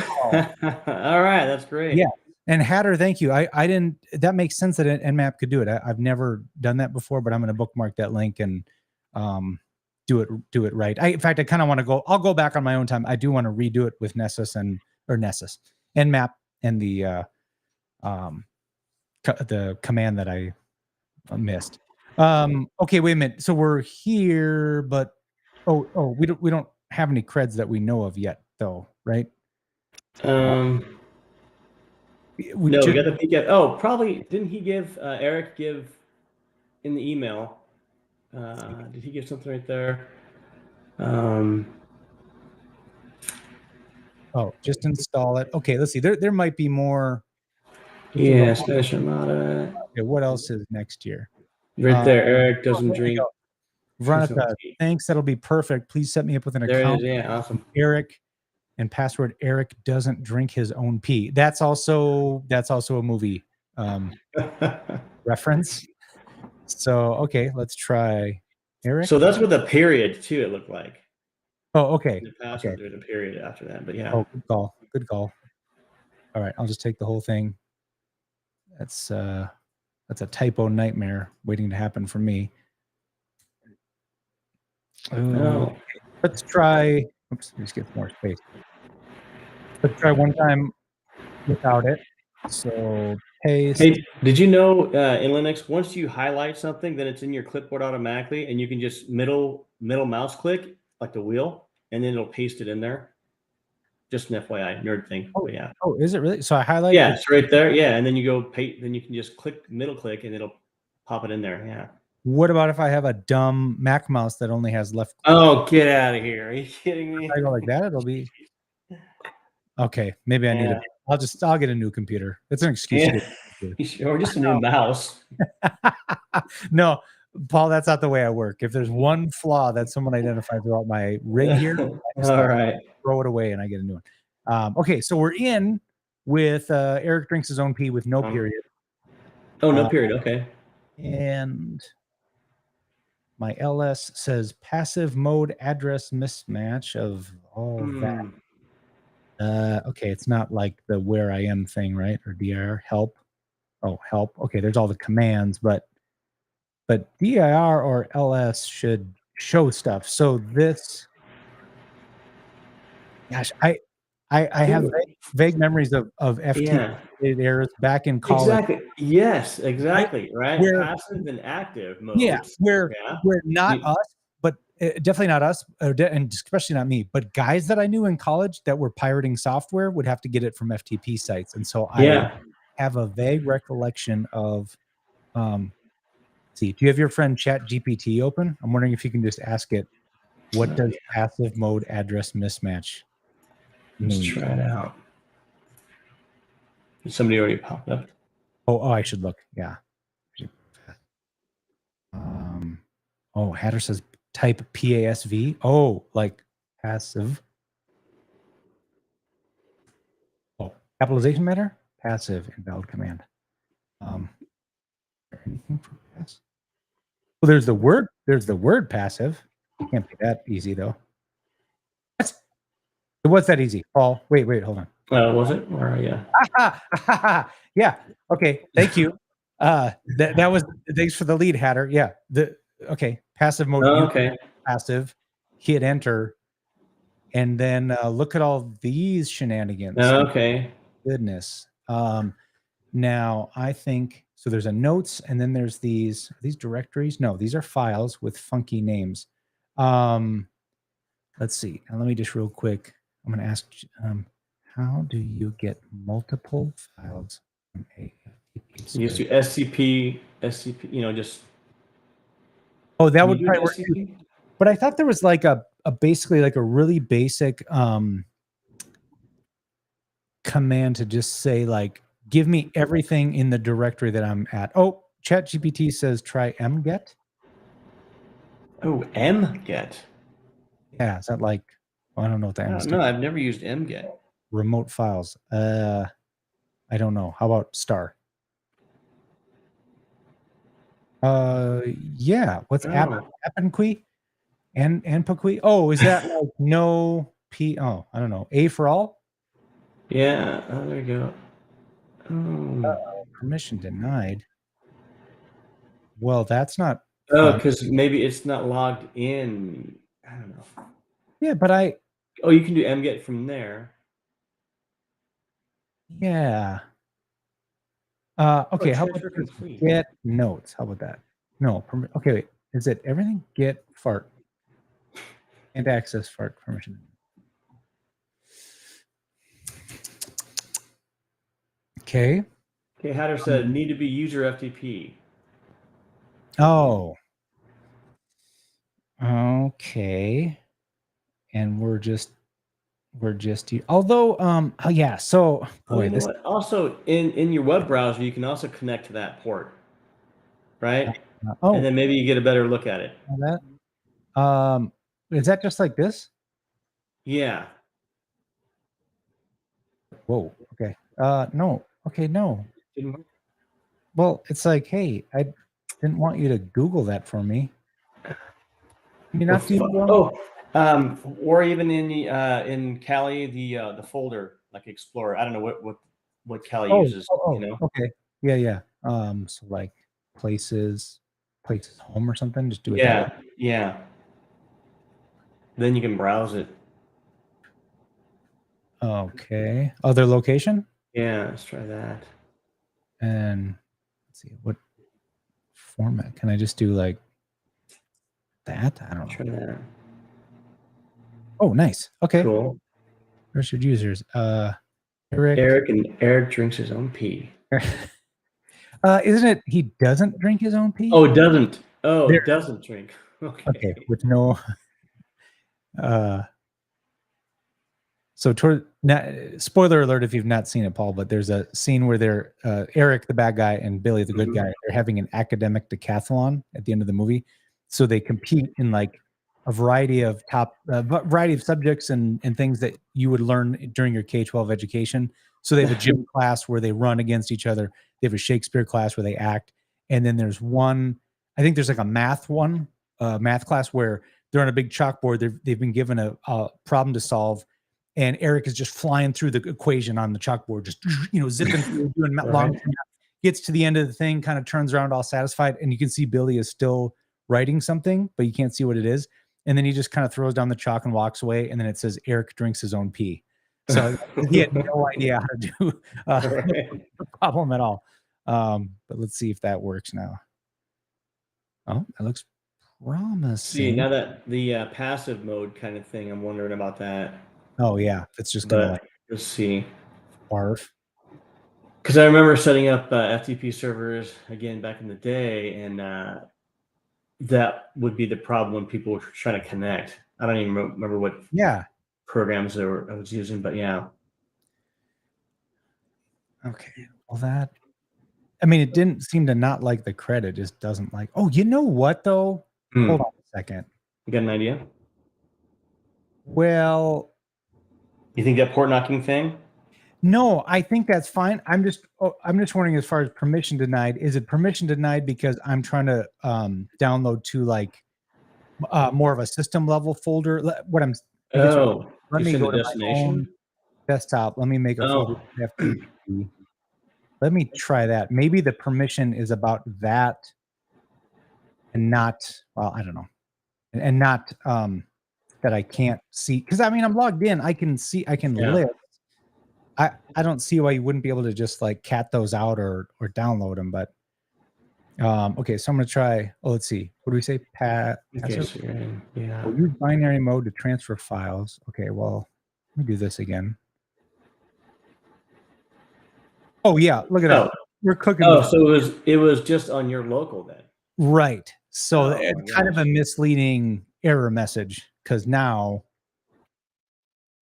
All right. That's great. Yeah. And Hatter, thank you. I didn't, that makes sense that Nmap could do it. I've never done that before, but I'm going to bookmark that link and do it right. In fact, I kind of want to I'll go back on my own time. I do want to redo it with Nessus Nmap and the command that I missed. Okay, wait a minute. So we're here, but we don't have any creds that we know of yet, though, right? No, we got the PCAP. Oh, probably didn't he give Eric give in the email? Did he give something right there? Just install it. Okay, let's see. There might be more. Yeah, Spanish Armada. Okay, what else is next year? Right there, Eric doesn't drink. Veronica, thanks. That'll be perfect. Please set me up with an account. There it is. Yeah, awesome. Eric and password Eric doesn't drink his own pee. That's also a movie reference. So okay, let's try Eric. So that's with a period too. It looked like. Oh, okay. In the password, there's a period after that, but yeah. Oh, good call. Good call. All right, I'll just take the whole thing. That's a typo nightmare waiting to happen for me. Oh. Let's try. Oops, let me just get more space. Let's try one time without it. So paste. Hey, did you know in Linux, once you highlight something, then it's in your clipboard automatically, and you can just middle mouse click like the wheel, and then it'll paste it in there. Just an FYI, nerd thing. Oh, but yeah. Oh, is it really? So I highlight. Yeah, it's right there. Yeah, and then you go paste. Then you can just middle click, and it'll pop it in there. Yeah. What about if I have a dumb Mac mouse that only has left? Oh, get out of here! Are you kidding me? If I go like that, it'll be okay. Maybe I need I'll get a new computer. It's an excuse. Yeah. Or just a new mouse. No, Paul, that's not the way I work. If there's one flaw that someone identified throughout my rig here, I just All right. throw it away and I get a new one. Okay, so we're in with Eric drinks his own pee with no period. Oh, no period. Okay. And my LS says passive mode address mismatch of all that. Okay, it's not like the where I am thing, right? Or dir help. Oh, help. Okay, there's all the commands, but dir or ls should show stuff. So this, gosh, I have vague memories of FTP errors back in college. Exactly. Yes, exactly. Right. Where, passive and active modes. Yeah, where not us, but definitely not us, and especially not me, but guys that I knew in college that were pirating software would have to get it from FTP sites. And so I have a vague recollection of, see, do you have your friend ChatGPT open? I'm wondering if you can just ask it, what does passive mode address mismatch mean? Let's try it out. Somebody already popped up. Oh, I should look. Yeah. Oh, Hatter says type PASV. Oh, like passive. Oh, capitalization matter? Passive, invalid command. Anything for pass? Well, there's the word passive. It can't be that easy though. What's that easy? Paul, wait, hold on. Was it? Or yeah. Okay. Thank you. That was, thanks for the lead, Hatter. Yeah. Okay. Passive mode. Okay. Passive. Hit enter. And then look at all these shenanigans. Okay. Goodness. Now I think so. There's a notes, and then there's these directories. No, these are files with funky names. Let's see. Now let me just real quick. I'm going to ask, how do you get multiple files from a FTP? You just do SCP, just. Oh, that would probably work. But I thought there was like a basically like a really basic command to just say like, give me everything in the directory that I'm at. Oh, ChatGPT says try mget. Oh, mget. Yeah, is that like, I don't know what that is. No, I've never used mget. Remote files. I don't know. How about star? Yeah. What's appenqui? And paqui? Oh, is that like no p? Oh, I don't know. A for all? Yeah. Oh, there you go. Permission denied. Well, that's not. Oh, because maybe it's not logged in. I don't know. Yeah, but Oh, you can do mget from there. Yeah. Okay. How about get notes? How about that? No. Okay. Wait. Is it everything? Get fart and access fart permission. Okay. Okay. Hatter said need to be user FTP. Oh. Okay. And we're just although oh yeah, so boy, you know what? Also in your web browser you can also connect to that port, right? And then maybe you get a better look at it. That is that just like this? Yeah. Whoa. Okay. No. Okay. No. Well, it's like, hey, I didn't want you to Google that for me. Can you not do? Or even in Kali the folder like Explorer. I don't know what Kali uses. You know. Okay. Yeah. So like places home or something. Just do it. Yeah. Then you can browse it. Okay. Other location. Yeah. Let's try that. And let's see what format can I just do like that? I don't know. Try that. Oh, nice. Okay. Cool. Registered users. Eric drinks his own pee. Isn't it? He doesn't drink his own pee. Oh, doesn't. Oh, there. Doesn't drink. Okay. With no. So spoiler alert if you've not seen it, Paul, but there's a scene where they're Eric, the bad guy, and Billy, the good guy, they're having an academic decathlon at the end of the movie. So they compete in like a variety of subjects and things that you would learn during your K-12 education. So they have a gym class where they run against each other. They have a Shakespeare class where they act. And then there's one, I think there's like a math class where they're on a big chalkboard. They've been given a problem to solve. And Eric is just flying through the equation on the chalkboard, just, zipping through, doing long, gets to the end of the thing, kind of turns around all satisfied. And you can see Billy is still writing something, but you can't see what it is. And then he just kind of throws down the chalk and walks away. And then it says Eric drinks his own pee. So he had no idea how to do the problem at all. But let's see if that works now. Oh, that looks promising. See, now that the passive mode kind of thing, I'm wondering about that. Oh yeah, it's just gonna let's see. Barf. Because I remember setting up FTP servers again back in the day, and that would be the problem when people were trying to connect. I don't even remember what programs I was using, but yeah. Okay. Well, it didn't seem to not like the credit, just doesn't like. Oh, you know what though? Hold on a second. You got an idea? Well, you think that port knocking thing? No, I think that's fine. I'm just wondering, as far as permission denied, is it permission denied because I'm trying to download to like more of a system level folder? Let me go to my own desktop. Let me make a folder. FTP. Let me try that. Maybe the permission is about that and not, well, I don't know. And not that I can't see. Because I'm logged in. I can see, I can list. I don't see why you wouldn't be able to just like cat those out or download them, but okay, so I'm gonna try. Oh, let's see. What do we say? Okay, so we'll use binary mode to transfer files. Okay, well, let me do this again. Oh yeah, look at that. We're cooking. Oh, so it was just on your local then. Right. So it's kind of a misleading error message because now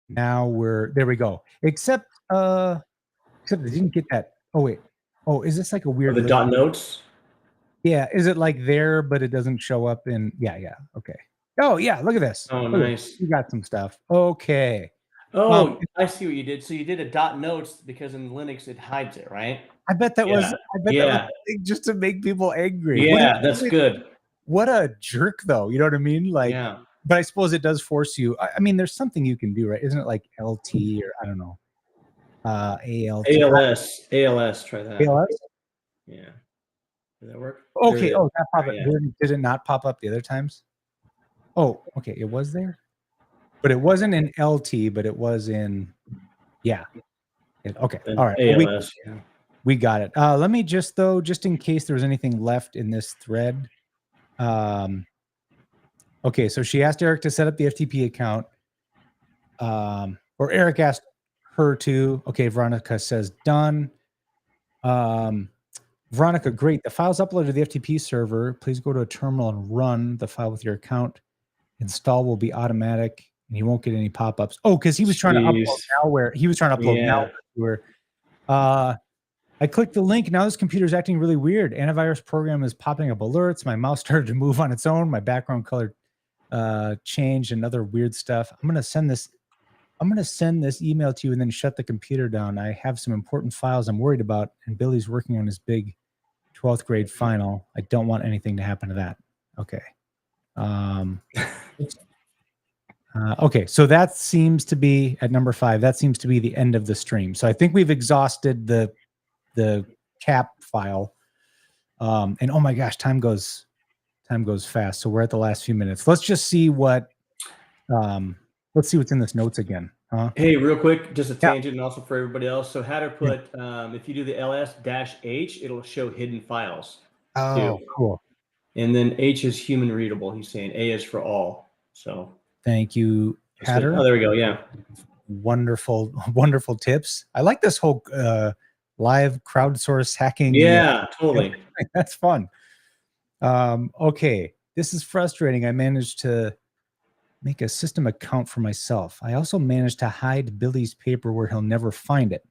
we're there. We go. Except I didn't get that. Oh wait. Oh, is this like a weird? The dot notes. Yeah. Is it like there, but it doesn't show up in? Yeah. Okay. Oh yeah. Look at this. Oh, nice. You got some stuff. Okay. Oh, I see what you did. So you did a dot notes because in Linux it hides it, right? I bet that was. That was just to make people angry. Yeah, that's good. What a jerk, though. You know what I mean? Like, but I suppose it does force you. I mean, there's something you can do, right? Isn't it like LT or I don't know? ALT. ALS. Try that. ALS. Yeah. Did that work? Okay. Oh, that popped up. Did it not pop up the other times? Oh, okay. It was there, but it wasn't in LT, but it was in. Yeah. Okay. All right. ALS. We got it. Let me just in case there was anything left in this thread. Okay, so she asked Eric to set up the FTP account. Or Eric asked her to. Okay, Veronica says done. Veronica, great. The file's uploaded to the FTP server. Please go to a terminal and run the file with your account. Install will be automatic, and you won't get any pop-ups. Oh, because he was trying to upload malware. He was trying to upload malware. I clicked the link. Now this computer is acting really weird. Antivirus program is popping up alerts. My mouse started to move on its own. My background color changed and other weird stuff. I'm gonna send this email to you and then shut the computer down. I have some important files I'm worried about, and Billy's working on his big 12th grade final. I don't want anything to happen to that. Okay. Okay, so that seems to be at number 5. That seems to be the end of the stream. So I think we've exhausted the cap file. And oh my gosh, time goes fast. So we're at the last few minutes. Let's just see let's see what's in this notes again. Hey, real quick, just a tangent and also for everybody else. So how to put, if you do the ls-h, it'll show hidden files. Oh, too. Cool. And then H is human readable. He's saying A is for all. So thank you, Hatter. Oh, there we go. Yeah. Wonderful tips. I like this whole live crowdsource hacking. Yeah, totally. That's fun. Okay, this is frustrating. I managed to make a system account for myself. I also managed to hide Billy's paper where he'll never find it.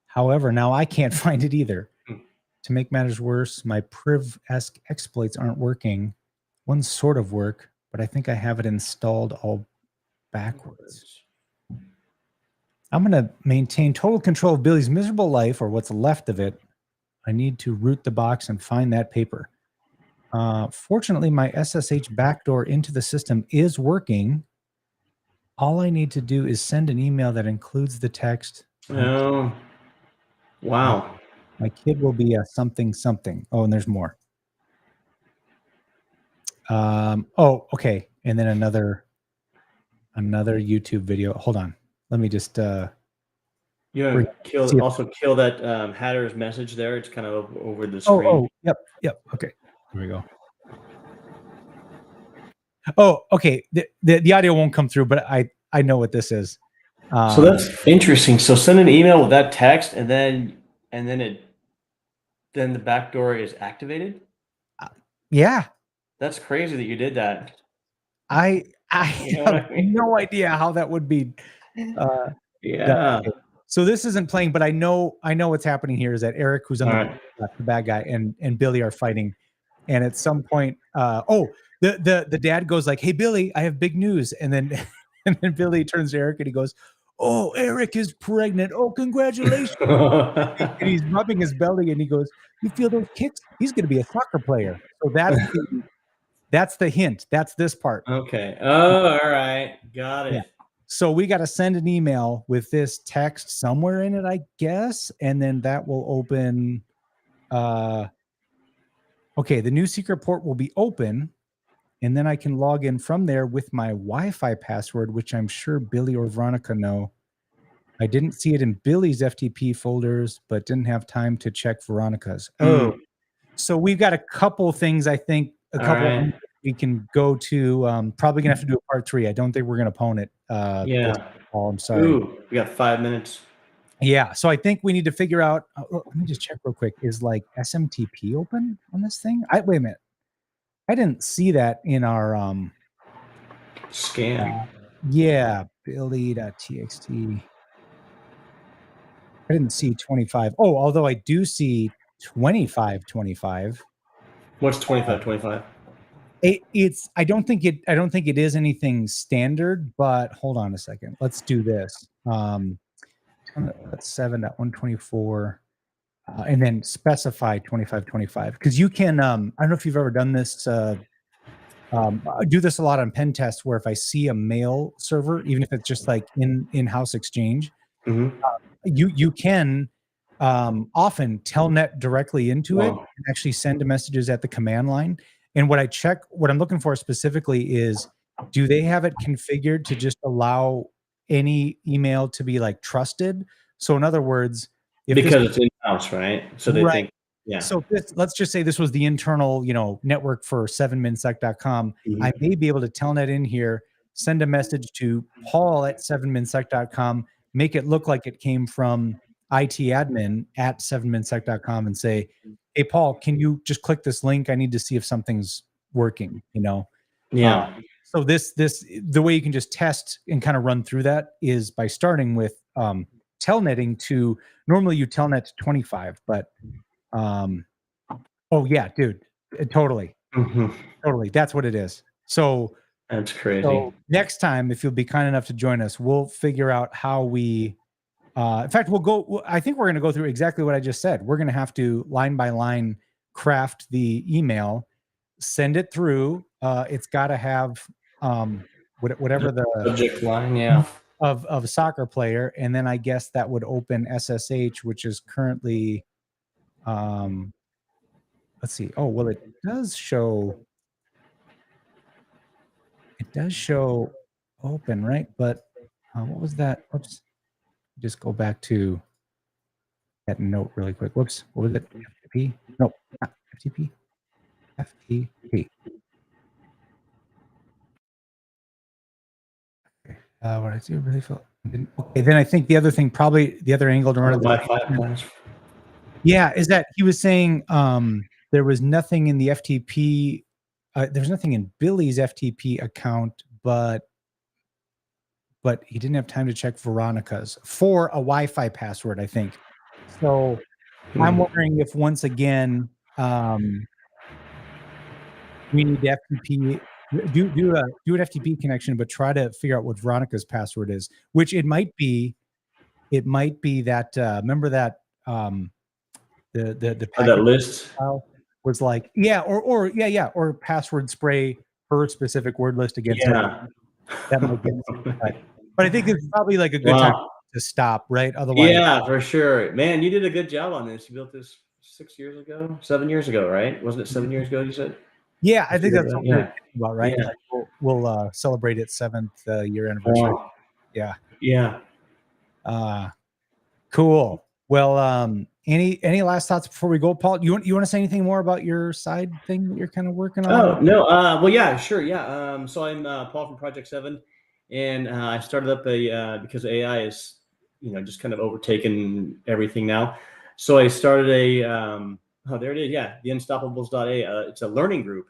However, now I can't find it either. To make matters worse, my priv-esque exploits aren't working. One sort of work, but I think I have it installed all backwards. I'm going to maintain total control of Billy's miserable life, or what's left of it. I need to root the box and find that paper. Fortunately, my SSH backdoor into the system is working. All I need to do is send an email that includes the text. Oh, wow. My kid will be a something something. Oh, and there's more. Oh, okay. And then another YouTube video. Hold on. Let me just You want to also kill that Hatter's message there. It's kind of over the screen. Oh, yep. Okay. Here we go. Oh, okay. The audio won't come through, but I know what this is. So that's interesting. So send an email with that text, and then the backdoor is activated. Yeah, that's crazy that you did that. I have no idea how that would be. Yeah. So this isn't playing, but I know what's happening here is that Eric, who's on the bad guy, and Billy are fighting, and at some point, the dad goes like, "Hey Billy, I have big news," and then Billy turns to Eric and he goes, "Oh, Eric is pregnant. Oh, congratulations!" And he's rubbing his belly and he goes, "You feel those kicks? He's going to be a soccer player." So that's the hint. That's this part. Okay. Oh, all right. Got it. Yeah. So we got to send an email with this text somewhere in it, I guess, and then that will open. Okay, the new secret port will be open, and then I can log in from there with my Wi-Fi password, which I'm sure Billy or Veronica know. I didn't see it in Billy's FTP folders, but didn't have time to check Veronica's. Oh, so we've got a couple things. I think a couple we can go to. Probably gonna have to do a part 3. I don't think we're gonna pwn it. Yeah. Paul, I'm sorry. Ooh, we got 5 minutes. Yeah, so I think we need to figure out. Let me just check real quick. Is like SMTP open on this thing? Wait a minute. I didn't see that in our scan. Yeah, Billy.txt. I didn't see 25. Oh, although I do see 2525. What's 2525? It's I don't think it is anything standard, but hold on a second. Let's do this. That's 7.124. And then specify 2525, because you can I don't know if you've ever done this. I do this a lot on pen tests, where if I see a mail server, even if it's just like in-house exchange, you can often telnet directly into it and actually send messages at the command line. And what I'm looking for specifically is, do they have it configured to just allow any email to be like trusted? So in other words, because it's in-house, right? So they think, yeah. So let's just say this was the internal, network for 7minsec.com. I may be able to telnet in here, send a message to Paul at 7minsec.com, make it look like it came from itadmin at 7minsec.com, and say, "Hey Paul, can you just click this link? I need to see if something's working." Yeah. So the way you can just test and kind of run through that is by starting with telnetting to, normally you telnet to 25, but oh yeah, dude, totally. Totally. That's what it is. So that's crazy. So next time, if you'll be kind enough to join us, we'll figure out how we, in fact, I think we're going to go through exactly what I just said. We're going to have to line by line craft the email, send it through. It's got to have whatever the subject line, of a soccer player, and then I guess that would open SSH, which is currently, let's see. Oh, well, it does show open, right? But what was that? Whoops. Just go back to that note really quick. Whoops. What was it? FTP? No, not FTP. FTP. Okay. What I do really feel. Okay, then I think the other thing, probably the other angle to run it. Yeah, is that he was saying there was nothing in the FTP. There's nothing in Billy's FTP account, but but he didn't have time to check Veronica's for a Wi-Fi password, I think. So I'm wondering if once again we need to FTP do an FTP connection, but try to figure out what Veronica's password is. Which it might be that remember that the that list file was like or password spray per specific word list against that might get but I think it's probably like a good time to stop, right? Otherwise, yeah, for sure, man. You did a good job on this. You built this 7 years ago, right? Wasn't it 7 years ago? You said. Yeah, I think that's what we're thinking about, right? Yeah. Like we'll celebrate its 7th year anniversary. Wow. Yeah. Yeah. Cool. Well, any last thoughts before we go, Paul? You want to say anything more about your side thing that you're kind of working on? Oh no. Well, yeah, sure. Yeah. So I'm Paul from Project 7, and I started up because AI is just kind of overtaken everything now. So I started there it is. Yeah, the Unstoppables.ai. It's a learning group.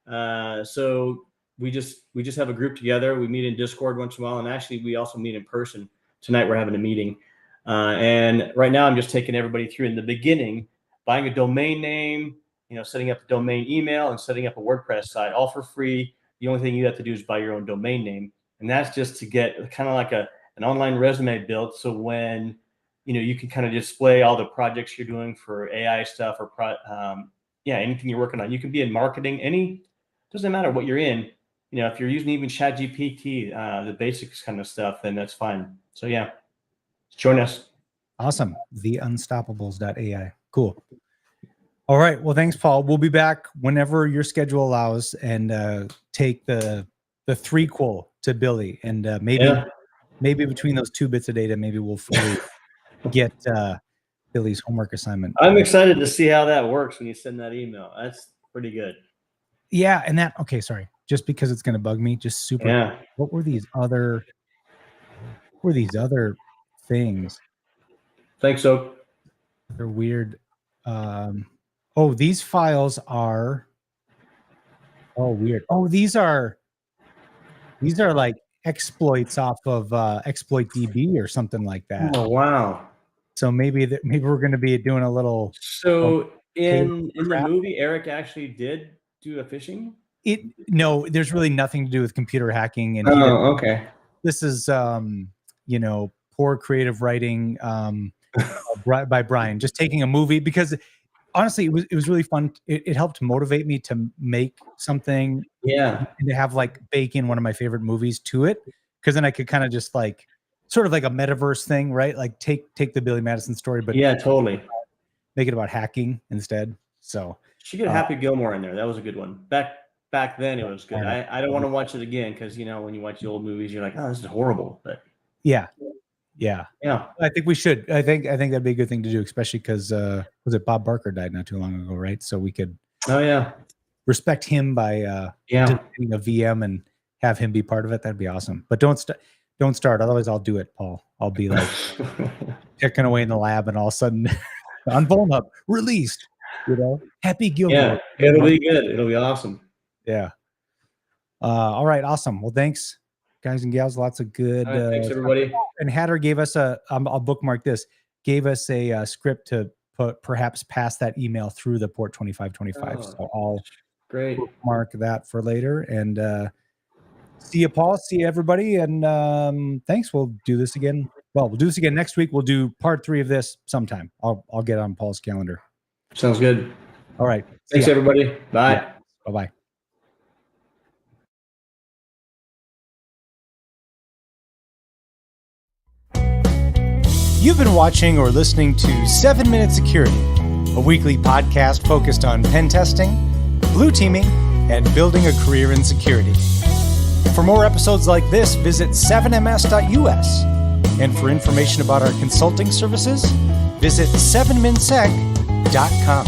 So we just have a group together. We meet in Discord once in a while, and actually we also meet in person. Tonight we're having a meeting, and right now I'm just taking everybody through in the beginning, buying a domain name, setting up a domain email, and setting up a WordPress site, all for free. The only thing you have to do is buy your own domain name, and that's just to get kind of like an online resume built. So when you can kind of display all the projects you're doing for AI stuff or anything you're working on. You can be in marketing, doesn't matter what you're in. If you're using even ChatGPT, the basics kind of stuff, then that's fine. So yeah, join us. Awesome. The Unstoppables.ai. Cool. All right. Well, thanks, Paul. We'll be back whenever your schedule allows and take the threequel to Billy. And maybe between those 2 bits of data, maybe we'll fully get Billy's homework assignment. I'm excited to see how that works when you send that email. That's pretty good. Yeah. And sorry, just because it's going to bug me, just super. Yeah. What were these other things? Thanks, so. They're weird. These files are weird. These are like exploits off of Exploit DB or something like that. Oh wow. So maybe we're going to be doing a little. So in the movie, Eric actually did do a phishing. No, there's really nothing to do with computer hacking. And okay. This is poor creative writing by Brian. Just taking a movie, because honestly, it was really fun. It helped motivate me to make something. Yeah. And to have bake in one of my favorite movies to it, because then I could kind of just sort of like a metaverse thing, right? Like take the Billy Madison story, but yeah, totally make it about hacking instead. So she get Happy Gilmore in there. That was a good one. Back then it was good. I don't want to watch it again because when you watch the old movies, you're like, oh, this is horrible. But yeah. I think we should. I think that'd be a good thing to do, especially because was it Bob Barker died not too long ago, right? So we could respect him by getting a VM and have him be part of it. That'd be awesome. But don't start, otherwise I'll do it, Paul. I'll be like picking away in the lab, and all of a sudden on Vulnhub released. Happy Gilmore. Yeah, it'll be good. It'll be awesome. Yeah. All right. Awesome. Well, thanks, guys and gals. Lots of good. Thanks, everybody. And Hatter gave us I'll bookmark this. Gave us a script to perhaps pass that email through the port 2525. So I'll bookmark that for later. And see you, Paul. See you, everybody. And thanks. We'll do this again. Well, we'll do this again next week. We'll do part 3 of this sometime. I'll get on Paul's calendar. Sounds good. All right. Thanks, everybody. Bye. Yeah. Bye-bye. You've been watching or listening to 7 Minute Security, a weekly podcast focused on pen testing, blue teaming, and building a career in security. For more episodes like this, visit 7ms.us. And for information about our consulting services, visit 7minsec.com.